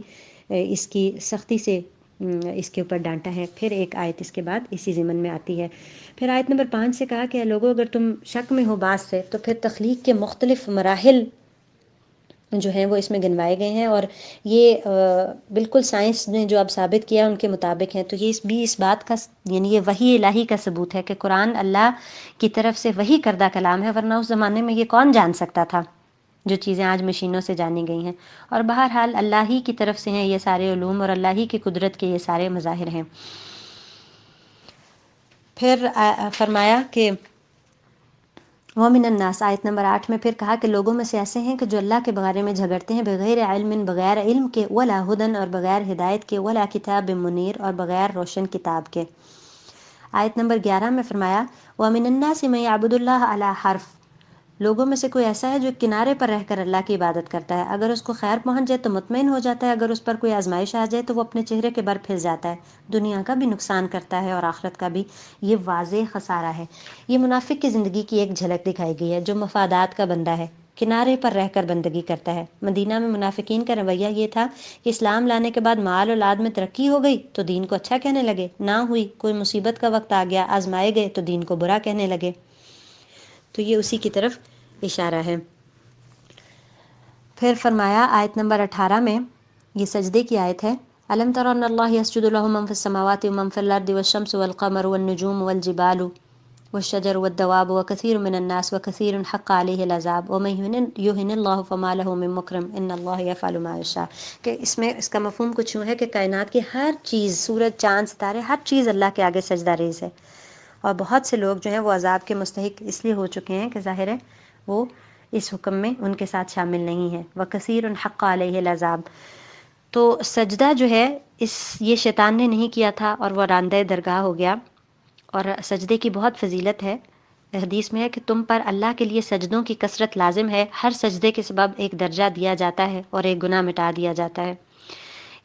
اس کی سختی سے اس کے اوپر ڈانٹا ہے۔ پھر ایک آیت اس کے بعد اسی ضمن میں آتی ہے۔ پھر آیت نمبر 5 سے کہا کہ اے لوگوں، اگر تم شک میں ہو بات سے تو پھر تخلیق کے مختلف مراحل جو ہیں وہ اس میں گنوائے گئے ہیں، اور یہ بالکل سائنس نے جو اب ثابت کیا ان کے مطابق ہیں۔ تو یہ بھی اس بات کا یعنی یہ وحی الہی کا ثبوت ہے کہ قرآن اللہ کی طرف سے وحی کردہ کلام ہے، ورنہ اس زمانے میں یہ کون جان سکتا تھا جو چیزیں آج مشینوں سے جانی گئی ہیں۔ اور بہرحال اللہ ہی کی طرف سے ہیں یہ سارے علوم، اور اللہ ہی کی قدرت کے یہ سارے مظاہر ہیں۔ پھر فرمایا کہ وَمِنَ النَّاسِ، آیت نمبر 8 میں پھر کہا کہ لوگوں میں سے ایسے ہیں کہ جو اللہ کے بارے میں جھگڑتے ہیں بغیر علم، بغیر علم کے، ولا ہدن، اور بغیر ہدایت کے، ولا کتاب منیر، اور بغیر روشن کتاب کے۔ آیت نمبر 11 میں فرمایا وَمِنَ النَّاسِ مَن يَعْبُدُ اللَّهَ عَلَى حَرْفٍ، لوگوں میں سے کوئی ایسا ہے جو کنارے پر رہ کر اللہ کی عبادت کرتا ہے، اگر اس کو خیر پہنچ جائے تو مطمئن ہو جاتا ہے، اگر اس پر کوئی آزمائش آ جائے تو وہ اپنے چہرے کے بر پھر جاتا ہے، دنیا کا بھی نقصان کرتا ہے اور آخرت کا بھی۔ یہ واضح خسارہ ہے۔ یہ منافق کی زندگی کی ایک جھلک دکھائی گئی ہے، جو مفادات کا بندہ ہے، کنارے پر رہ کر بندگی کرتا ہے۔ مدینہ میں منافقین کا رویہ یہ تھا کہ اسلام لانے کے بعد مال اولاد میں ترقی ہو گئی تو دین کو اچھا کہنے لگے، نہ ہوئی، کوئی مصیبت کا وقت آ گیا، آزمائے گئے تو دین کو برا کہنے لگے۔ تو یہ اسی کی طرف اشارہ ہے۔ پھر فرمایا آیت نمبر 18 میں، یہ سجدے کی آیت ہے، أَلَمْ تَرَ أَنَّ اللَّهَ يَسْجُدُ لَهُ مَن فِي السَّمَاوَاتِ وَمَن فِي الْأَرْضِ وَالشَّمْسُ وَالْقَمَرُ وَالنُّجُومُ وَالْجِبَالُ وَالشَّجَرُ وَالدَّوَابُ وَكَثِيرٌ مِّنَ النَّاسِ وَكَثِيرٌ حَقَّ عَلَيْهِ الْعَذَابُ وَمَن يُهِنِ اللَّهُ فَمَا لَهُ مِن مُّكْرِمٍ إِنَّ اللَّهَ يَفْعَلُ مَا يَشَاءُ۔ کہ اس میں اس کا مفہوم کچھ یوں ہے کہ کائنات کی ہر چیز، سورج، چاند، ستارے، ہر چیز اللہ کے آگے سجدہ ریز ہے، اور بہت سے لوگ جو ہیں وہ عذاب کے مستحق اس لیے ہو چکے ہیں کہ ظاہر ہے وہ اس حکم میں ان کے ساتھ شامل نہیں ہے۔ وَكَثِيرٌ حَقَّ عَلَيْهِ الْعَذَابُ، تو سجدہ جو ہے یہ شیطان نے نہیں کیا تھا اور وہ راندہ درگاہ ہو گیا، اور سجدے کی بہت فضیلت ہے۔ حدیث میں ہے کہ تم پر اللہ کے لیے سجدوں کی کثرت لازم ہے، ہر سجدے کے سبب ایک درجہ دیا جاتا ہے اور ایک گناہ مٹا دیا جاتا ہے۔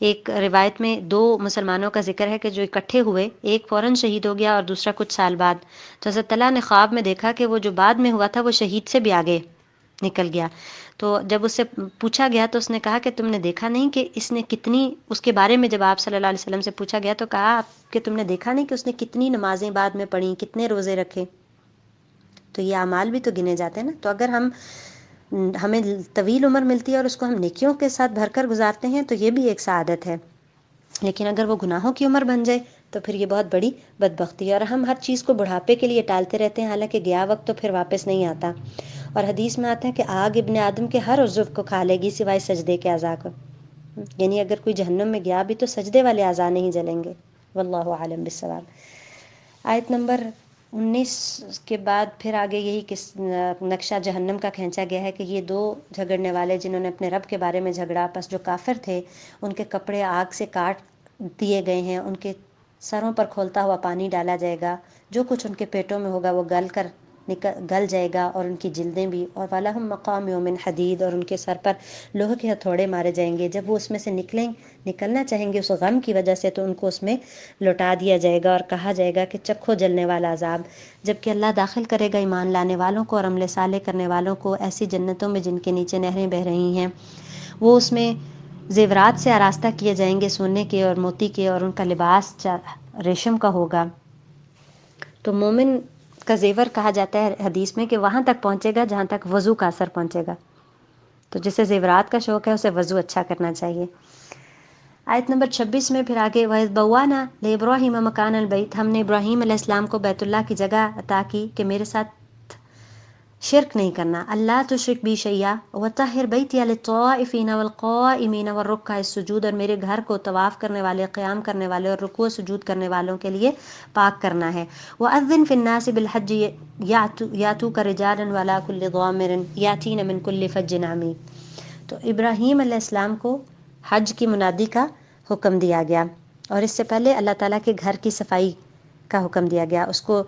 ایک روایت میں 2 مسلمانوں کا ذکر ہے کہ جو اکٹھے ہوئے، ایک فوراً شہید ہو گیا اور دوسرا کچھ سال بعد، تو حضرت اللہ نے خواب میں دیکھا کہ وہ جو بعد میں ہوا تھا وہ شہید سے بھی آگے نکل گیا۔ تو جب اس سے پوچھا گیا تو اس نے کہا کہ تم نے دیکھا نہیں کہ اس نے کتنی، اس کے بارے میں جب آپ صلی اللہ علیہ وسلم سے پوچھا گیا تو کہا کہ تم نے دیکھا نہیں کہ اس نے کتنی نمازیں بعد میں پڑھیں، کتنے روزے رکھے۔ تو یہ اعمال بھی تو گنے جاتے ہیں نا۔ تو اگر ہمیں طویل عمر ملتی ہے اور اس کو ہم نیکیوں کے ساتھ بھر کر گزارتے ہیں تو یہ بھی ایک سعادت ہے، لیکن اگر وہ گناہوں کی عمر بن جائے تو پھر یہ بہت بڑی بدبختی ہے، اور ہم ہر چیز کو بڑھاپے کے لیے ٹالتے رہتے ہیں، حالانکہ گیا وقت تو پھر واپس نہیں آتا۔ اور حدیث میں آتا ہے کہ آگ ابن آدم کے ہر عضو کو کھا لے گی سوائے سجدے کے اعضاء کو، یعنی اگر کوئی جہنم میں گیا بھی تو سجدے والے اعضاء نہیں جلیں گے۔ واللہ عالم بالصواب۔ آیت نمبر 19 کے بعد پھر آگے یہی نقشہ جہنم کا کھینچا گیا ہے کہ یہ 2 جھگڑنے والے جنہوں نے اپنے رب کے بارے میں جھگڑا، پس جو کافر تھے ان کے کپڑے آگ سے کاٹ دیے گئے ہیں، ان کے سروں پر کھولتا ہوا پانی ڈالا جائے گا، جو کچھ ان کے پیٹوں میں ہوگا وہ گل جائے گا، اور ان کی جلدیں بھی، اور وَلَهُمْ مَقَامِعُ مِنْ حَدِيدٍ، اور ان کے سر پر لوہے کے ہتھوڑے مارے جائیں گے۔ جب وہ اس میں سے نکلنا چاہیں گے اس غم کی وجہ سے تو ان کو اس میں لوٹا دیا جائے گا اور کہا جائے گا کہ چکھو جلنے والا عذاب، جبکہ اللہ داخل کرے گا ایمان لانے والوں کو اور عمل صالح کرنے والوں کو ایسی جنتوں میں جن کے نیچے نہریں بہہ رہی ہیں۔ وہ اس میں زیورات سے آراستہ کیے جائیں گے، سونے کے اور موتی کے، اور ان کا لباس ریشم کا ہوگا۔ تو مومن کا زیور کہا جاتا ہے حدیث میں کہ وہاں تک پہنچے گا جہاں تک وضو کا اثر پہنچے گا، تو جسے زیورات کا شوق ہے اسے وضو اچھا کرنا چاہیے۔ آیت نمبر 26 میں پھر آگے وَإِذْ بَوَّأْنَا لِإِبْرَاهِيمَ مَكَانَ الْبَيْتِ، ہم نے ابراہیم علیہ السلام کو بیت اللہ کی جگہ عطا کی کہ میرے ساتھ شرک نہیں کرنا، اللہ تشرک بی شیئا وطہر بیتی للطائفین والقائمین والرکع السجود، اور میرے گھر کو طواف کرنے والے، قیام کرنے والے اور رکوع سجود کرنے والوں کے لیے پاک کرنا ہے۔ وَأَذِّن فِي النَّاسِ بِالْحَجِّ يَأْتُوكَ رِجَالًا وَعَلَىٰ كُلِّ ضَامِرٍ يَأْتِينَ مِنْ كُلِّ فَجٍّ عَمِيقٍ۔ تو ابراہیم علیہ السلام کو حج کی منادی کا حکم دیا گیا، اور اس سے پہلے اللہ تعالیٰ کے گھر کی صفائی کا حکم دیا گیا. اس کو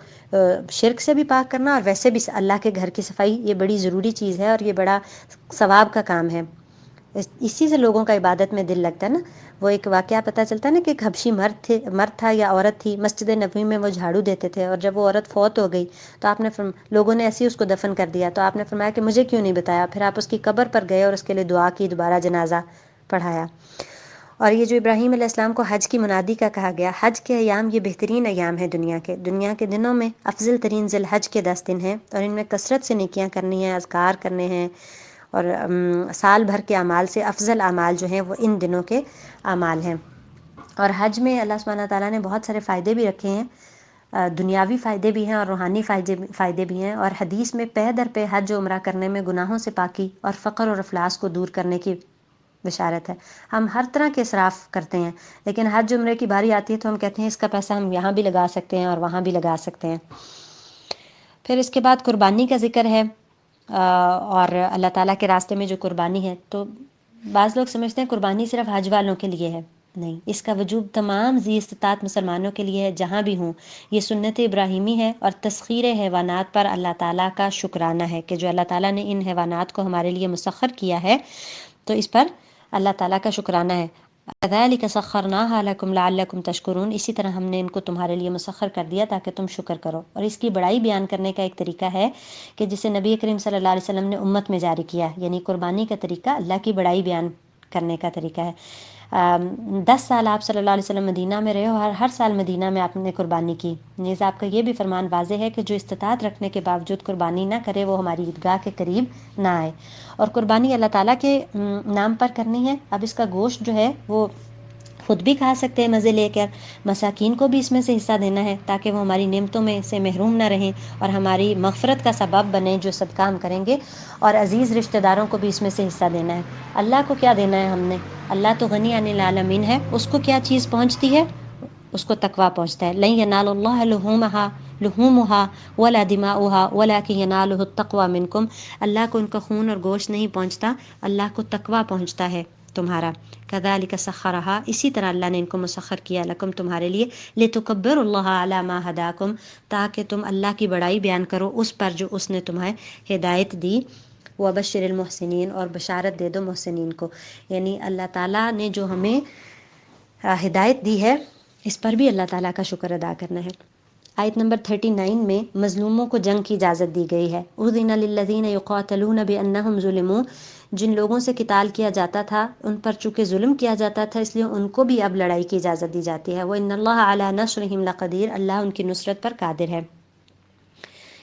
شرک سے بھی پاک کرنا اور ویسے بھی اللہ کے گھر کی صفائی یہ بڑی ضروری چیز ہے اور یہ بڑا ثواب کا کام ہے. اسی سے لوگوں کا عبادت میں دل لگتا ہے نا. وہ ایک واقعہ پتہ چلتا ہے نا کہ ایک حبشی مرد تھا یا عورت تھی, مسجد نبوی میں وہ جھاڑو دیتے تھے, اور جب وہ عورت فوت ہو گئی تو آپ نے لوگوں نے ایسے ہی اس کو دفن کر دیا. تو آپ نے فرمایا کہ مجھے کیوں نہیں بتایا. پھر آپ اس کی قبر پر گئے اور اس کے لیے دعا کی, دوبارہ جنازہ پڑھایا. اور یہ جو ابراہیم علیہ السلام کو حج کی منادی کا کہا گیا, حج کے ایام یہ بہترین ایام ہیں دنیا کے دنوں میں افضل ترین ذی الحج کے 10 دن ہیں, اور ان میں کثرت سے نیکیاں کرنی ہیں, اذکار کرنے ہیں, اور سال بھر کے اعمال سے افضل اعمال جو ہیں وہ ان دنوں کے اعمال ہیں. اور حج میں اللہ سبحانہ تعالیٰ نے بہت سارے فائدے بھی رکھے ہیں, دنیاوی فائدے بھی ہیں اور روحانی فائدے بھی ہیں. اور حدیث میں پے در پہ حج و عمرہ کرنے میں گناہوں سے پاکی اور فقر اور افلاس کو دور کرنے کی بشارت ہے. ہم ہر طرح کے اسراف کرتے ہیں, لیکن حج عمرے کی باری آتی ہے تو ہم کہتے ہیں اس کا پیسہ ہم یہاں بھی لگا سکتے ہیں اور وہاں بھی لگا سکتے ہیں. پھر اس کے بعد قربانی کا ذکر ہے, اور اللہ تعالیٰ کے راستے میں جو قربانی ہے, تو بعض لوگ سمجھتے ہیں قربانی صرف حج والوں کے لیے ہے. نہیں, اس کا وجوب تمام ذی استطاعت مسلمانوں کے لیے ہے جہاں بھی ہوں. یہ سنت ابراہیمی ہے اور تسخیر حیوانات پر اللہ تعالیٰ کا شکرانہ ہے کہ جو اللہ تعالیٰ نے ان حیوانات کو ہمارے لیے مسخر کیا ہے, تو اس پر اللہ تعالیٰ کا شکرانہ ہے. كذلك سخرناها لكم لعلكم تشكرون, اسی طرح ہم نے ان کو تمہارے لیے مسخر کر دیا تاکہ تم شکر کرو. اور اس کی بڑائی بیان کرنے کا ایک طریقہ ہے کہ جسے نبی کریم صلی اللہ علیہ وسلم نے امت میں جاری کیا ہے, یعنی قربانی کا طریقہ اللہ کی بڑائی بیان کرنے کا طریقہ ہے. 10 سال آپ صلی اللہ علیہ وسلم مدینہ میں رہے ہو, ہر سال مدینہ میں آپ نے قربانی کی. نیز آپ کا یہ بھی فرمان واضح ہے کہ جو استطاعت رکھنے کے باوجود قربانی نہ کرے وہ ہماری عیدگاہ کے قریب نہ آئے. اور قربانی اللہ تعالیٰ کے نام پر کرنی ہے. اب اس کا گوشت جو ہے وہ خود بھی کھا سکتے ہیں مزے لے کر, مساکین کو بھی اس میں سے حصہ دینا ہے تاکہ وہ ہماری نعمتوں میں سے محروم نہ رہیں اور ہماری مغفرت کا سبب بنے جو صدقہ ہم کریں گے, اور عزیز رشتہ داروں کو بھی اس میں سے حصہ دینا ہے. اللہ کو کیا دینا ہے ہم نے, اللہ تو غنی عن العالمین ہے, اس کو کیا چیز پہنچتی ہے, اس کو تقویٰ پہنچتا ہے. لن ینال اللہ لحومها ولا دماؤها ولکن ینالہ التقویٰ منکم, اللہ کو ان کا خون اور گوشت نہیں پہنچتا, اللہ کو تقویٰ پہنچتا ہے تمہارا. کذالک سخرھا, اسی طرح اللہ نے ان کو مسخر کیا, لکم تمہارے لیے, لتکبروا اللہ علی ما ھداکم, تاکہ تم اللہ کی بڑائی بیان کرو اس پر جو اس نے تمہیں ہدایت دی. وبشر المحسنین, اور بشارت دے دو محسنین کو. یعنی اللہ تعالیٰ نے جو ہمیں ہدایت دی ہے اس پر بھی اللہ تعالیٰ کا شکر ادا کرنا ہے. آیت نمبر 39 میں مظلوموں کو جنگ کی اجازت دی گئی ہے. اذن للذین یقاتلون بانہم ظلموا, جن لوگوں سے قتال کیا جاتا تھا ان پر چونکہ ظلم کیا جاتا تھا اس لیے ان کو بھی اب لڑائی کی اجازت دی جاتی ہے. وان اللہ علی نصرہم لقدیر, اللہ ان کی نصرت پر قادر ہے.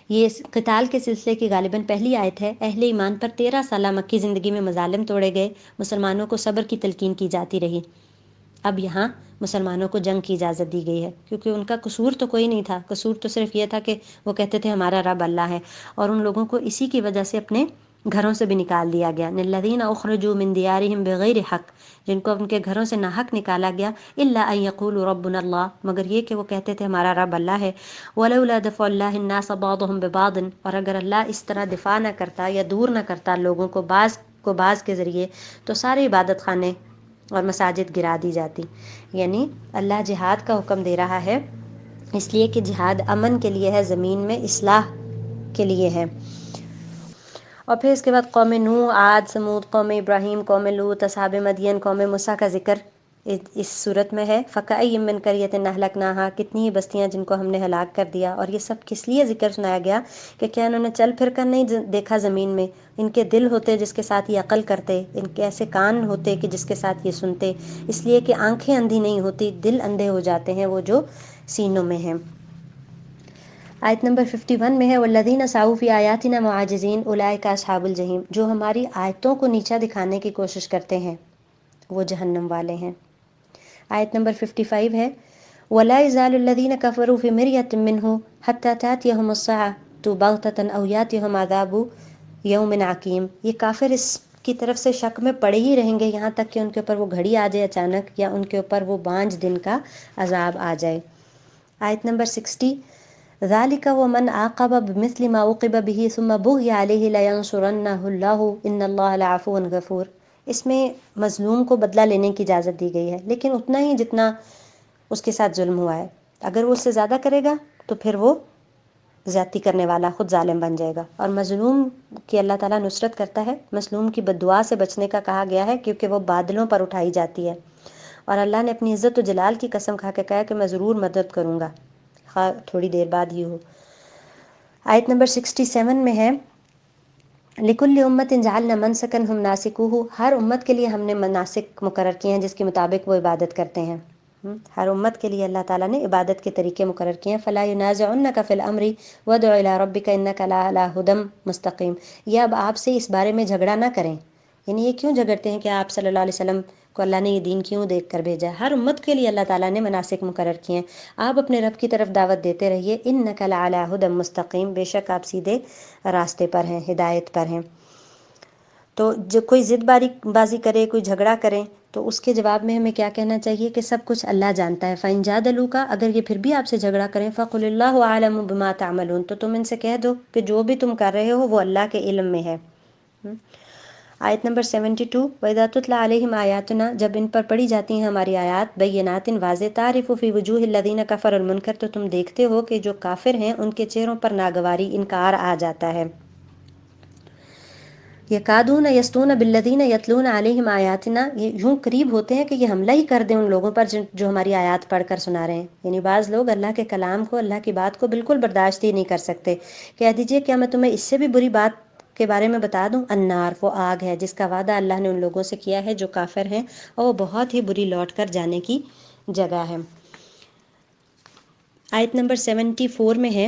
یہ قتال کے سلسلے کی غالباً پہلی آیت ہے. اہل ایمان پر 13 سالہ مکی زندگی میں مظالم توڑے گئے, مسلمانوں کو صبر کی تلقین کی جاتی رہی. اب یہاں مسلمانوں کو جنگ کی اجازت دی گئی ہے کیونکہ ان کا قصور تو کوئی نہیں تھا, قصور تو صرف یہ تھا کہ وہ کہتے تھے ہمارا رب اللہ ہے, اور ان لوگوں کو اسی کی وجہ سے اپنے گھروں سے بھی نکال دیا گیا. الذین اخرجوا من دیارہم بغیر حق, جن کو ان کے گھروں سے ناحق نکالا گیا. الا ان یقولوا ربنا اللہ, مگر یہ کہ وہ کہتے تھے ہمارا رب اللہ ہے. ولولا دفع اللہ الناس بعضهم ببعض, اور اگر اللہ اس طرح دفاع نہ کرتا یا دور نہ کرتا لوگوں کو بعض کے ذریعے, تو سارے عبادت خانے اور مساجد گرا دی جاتی. یعنی اللہ جہاد کا حکم دے رہا ہے اس لیے کہ جہاد امن کے لیے ہے, زمین میں اصلاح کے لیے ہے. اور پھر اس کے بعد قوم نوح, عاد, سمود, قوم ابراہیم, قوم لوط, اصحاب مدین, قوم موسیٰ کا ذکر اس صورت میں ہے. فکأی من قریۃ اہلکناھا, کتنی ہی بستیاں جن کو ہم نے ہلاک کر دیا. اور یہ سب کس لیے ذکر سنایا گیا کہ کیا انہوں نے چل پھر کر نہیں دیکھا زمین میں, ان کے دل ہوتے جس کے ساتھ یہ عقل کرتے, ان کے ایسے کان ہوتے کہ جس کے ساتھ یہ سنتے. اس لیے کہ آنکھیں اندھی نہیں ہوتی, دل اندھے ہو جاتے ہیں وہ جو سینوں میں ہیں. آیت نمبر 51 میں ہے والذین سعوا فی آیاتنا معاجزین اولئک اصحاب الجحیم, جو ہماری آیتوں کو نیچا دکھانے کی کوشش کرتے ہیں وہ جہنم والے ہیں. آیت نمبر 55 ہے ولا یزال الذین کفروا فی مریۃ منہ حتی تأتیہم الساعۃ بغتۃ او یأتیہم عذاب یوم عقیم, یہ کافر اس کی طرف سے شک میں پڑے ہی رہیں گے یہاں تک کہ ان کے اوپر وہ گھڑی آ جائے اچانک, یا ان کے اوپر وہ بانجھ دن کا عذاب آ جائے. آیت نمبر 60 ذالک ومن عاقب بمثل ما عوقب به ثم بغی علیہ لینصرنہ اللہ ان اللہ لعفو غفور. اس میں مظلوم کو بدلہ لینے کی اجازت دی گئی ہے, لیکن اتنا ہی جتنا اس کے ساتھ ظلم ہوا ہے. اگر وہ اس سے زیادہ کرے گا تو پھر وہ زیادتی کرنے والا خود ظالم بن جائے گا. اور مظلوم کی اللہ تعالیٰ نصرت کرتا ہے. مظلوم کی بد دعا سے بچنے کا کہا گیا ہے کیونکہ وہ بادلوں پر اٹھائی جاتی ہے، اور اللہ نے اپنی عزت و جلال کی قسم کھا کے کہا کہ میں ضرور مدد کروں گا، خواہ تھوڑی دیر بعد ہی ہو. آیت نمبر 67 میں ہے لِكُلِّ أُمَّةٍ جَعَلْنَا مَنْسَكًا هُمْ نَاسِكُوهُ، ہر امت کے لیے ہم نے مناسک مقرر کیے ہیں جس کے مطابق وہ عبادت کرتے ہیں. ہر امت کے لیے اللہ تعالیٰ نے عبادت کے طریقے مقرر کیے ہیں. فَلَا يُنَازِعُنَّكَ فِي الْأَمْرِ وَادْعُ إِلَىٰ رَبِّكَ إِنَّكَ لَعَلَىٰ هُدًى مُسْتَقِيمٍ. یہ اب آپ سے اس بارے میں جھگڑا نہ کریں. یعنی یہ کیوں جھگڑتے ہیں کہ آپ صلی اللہ علیہ وسلم کو اللہ نے یہ دین کیوں دیکھ کر بھیجا ہے؟ ہر امت کے لیے اللہ تعالیٰ نے مناسک مقرر کیے ہیں. آپ اپنے رب کی طرف دعوت دیتے رہیے. إِنَّكَ لَعَلَىٰ هُدًى مُسْتَقِيمٍ، بے شک آپ سیدھے راستے پر ہیں، ہدایت پر ہیں. تو جو کوئی ضد بازی کرے، کوئی جھگڑا کرے، تو اس کے جواب میں ہمیں کیا کہنا چاہیے کہ سب کچھ اللہ جانتا ہے. فَإِن جَادَلُوكَ، اگر یہ پھر بھی آپ سے جھگڑا کریں، فَقُلِ اللَّهُ أَعْلَمُ بِمَا تَعْمَلُونَ، تو تم ان سے کہہ دو کہ جو بھی تم کر رہے ہو وہ اللہ کے علم میں ہے. آیت نمبر 72 وَإِذَا تُتْلَىٰ عَلَيْهِمْ آيَاتُنَا، جب ان پر پڑھی جاتی ہیں ہماری آیات، بَيِّنَاتٍ واضح، تَعْرِفُ فِي وُجُوهِ الَّذِينَ كَفَرُوا الْمُنكَرَ، تو تم دیکھتے ہو کہ جو کافر ہیں ان کے چہروں پر ناگواری، انکار آ جاتا ہے. یکادون یستون بالذین یتلون علیہم آیاتنا، یہ یوں قریب ہوتے ہیں کہ یہ حملہ ہی کر دیں ان لوگوں پر جو ہماری آیات پڑھ کر سنا رہے ہیں. یعنی بعض لوگ اللہ کے کلام کو، اللہ کی بات کو بالکل برداشت ہی نہیں کر سکتے. کہہ دیجئے کیا میں تمہیں اس سے بھی بری بات کے بارے میں بتا دوں؟ النار، وہ آگ ہے جس کا وعدہ اللہ نے ان لوگوں سے کیا ہے جو کافر ہیں، اور وہ بہت ہی بری لوٹ کر جانے کی جگہ ہے. آیت نمبر 74 میں ہے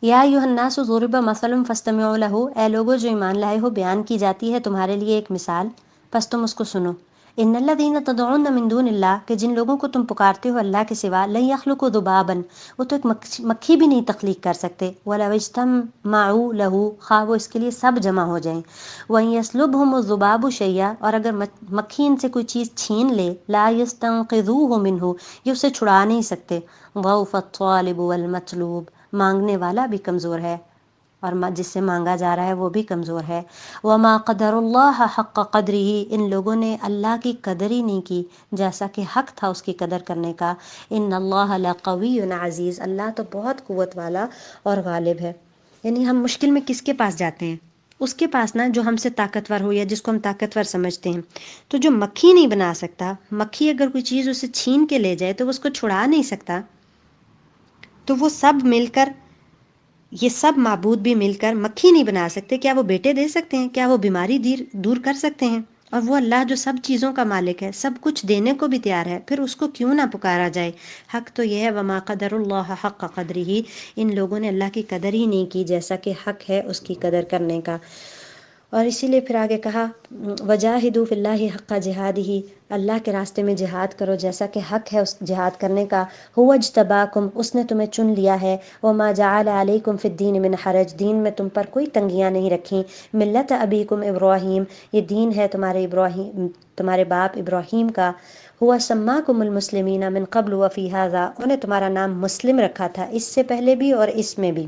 یا ایھا الناس ضرب مثل فاستمعوا لہ، اے لوگو جو ایمان لائے ہو، بیان کی جاتی ہے تمہارے لیے ایک مثال، پس تم اس کو سنو. ان الذین تدعون من دون اللہ، کہ جن لوگوں کو تم پکارتے ہو اللہ کے سوا، لن یخلقوا ذبابا، وہ تو ایک مکھی بھی نہیں تخلیق کر سکتے. ولو اجتمعوا لہ، خواہ وہ اس کے لیے سب جمع ہو جائیں. وَإِن یسلبھم الذباب شیئا، اور اگر مکھی ان سے کوئی چیز چھین لے، لا یستنقذوہ منہ، یہ اسے چھڑا نہیں سکتے. ضعف الطالب والمطلوب، مانگنے والا بھی کمزور ہے اور جس سے مانگا جا رہا ہے وہ بھی کمزور ہے. وما قدر اللہ حق قدرہ، ان لوگوں نے اللہ کی قدر ہی نہیں کی جیسا کہ حق تھا اس کی قدر کرنے کا. ان اللہ لقوی عزیز، اللہ تو بہت قوت والا اور غالب ہے. یعنی ہم مشکل میں کس کے پاس جاتے ہیں؟ اس کے پاس نا جو ہم سے طاقتور ہو یا جس کو ہم طاقتور سمجھتے ہیں. تو جو مکھی نہیں بنا سکتا، مکھی اگر کوئی چیز اسے چھین کے لے جائے تو وہ اس کو چھڑا نہیں سکتا. تو وہ سب مل کر، یہ سب معبود بھی مل کر مکھی نہیں بنا سکتے. کیا وہ بیٹے دے سکتے ہیں؟ کیا وہ بیماری دور کر سکتے ہیں؟ اور وہ اللہ جو سب چیزوں کا مالک ہے، سب کچھ دینے کو بھی تیار ہے، پھر اس کو کیوں نہ پکارا جائے؟ حق تو یہ ہے وما قدر اللہ حق قدرہ، ان لوگوں نے اللہ کی قدر ہی نہیں کی جیسا کہ حق ہے اس کی قدر کرنے کا. اور اسی لیے پھر آگے کہا وجاہدوا فی اللہ حق جہادہ، اللہ کے راستے میں جہاد کرو جیسا کہ حق ہے اس جہاد کرنے کا. هو اجتباکم، اس نے تمہیں چن لیا ہے. وما جعل علیکم فی الدین من حرج، دین میں تم پر کوئی تنگیاں نہیں رکھیں. ملت ابیکم ابراہیم، یہ دین ہے تمہارے باپ ابراہیم کا. هو سماکم المسلمین من قبل وفی ھذا، انہیں تمہارا نام مسلم رکھا تھا اس سے پہلے بھی اور اس میں بھی،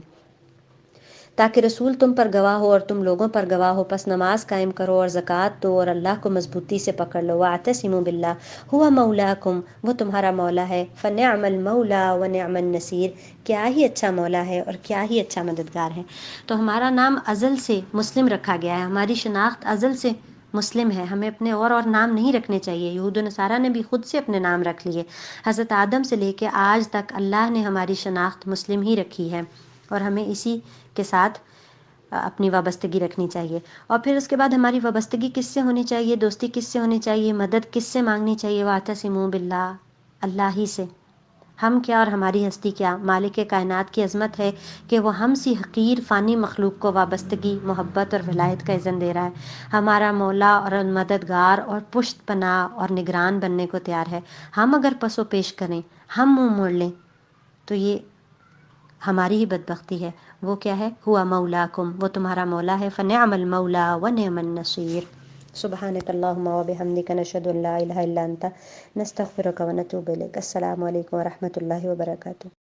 تاکہ رسول تم پر گواہ ہو اور تم لوگوں پر گواہ ہو. پس نماز قائم کرو اور زکوٰۃ دو اور اللہ کو مضبوطی سے پکڑ لو. واعتصموا باللہ ھو مولاکم، وہ تمہارا مولا ہے. فنعم المولا ونعم النصیر، کیا ہی اچھا مولا ہے اور کیا ہی اچھا مددگار ہے. تو ہمارا نام ازل سے مسلم رکھا گیا ہے، ہماری شناخت ازل سے مسلم ہے. ہمیں اپنے اور نام نہیں رکھنے چاہیے. یہود و نصارہ نے بھی خود سے اپنے نام رکھ لیے. حضرت آدم سے لے کے آج تک اللہ نے ہماری شناخت مسلم ہی رکھی ہے، اور ہمیں اسی کے ساتھ اپنی وابستگی رکھنی چاہیے. اور پھر اس کے بعد ہماری وابستگی کس سے ہونی چاہیے، دوستی کس سے ہونی چاہیے، مدد کس سے مانگنی چاہیے؟ واعتصموا باللہ، اللہ ہی سے. ہم کیا اور ہماری ہستی کیا، مالک کائنات کی عظمت ہے کہ وہ ہم سی حقیر فانی مخلوق کو وابستگی، محبت اور ولایت کا اذن دے رہا ہے. ہمارا مولا اور مددگار اور پشت پناہ اور نگران بننے کو تیار ہے. ہم اگر پس و پیش کریں، ہم منہ موڑ لیں، تو یہ ہماری ہی بدبختی ہے. وہ کیا ہے؟ ہوا مولاکم، وہ تمہارا مولا ہے. فنعم المولا ونعم النصیر. سبحانک اللہم وبحمدک، نشہد ان لا الہ الا انت، نستغفرک ونتوب الیک. السلام علیکم ورحمۃ اللہ وبرکاتہ.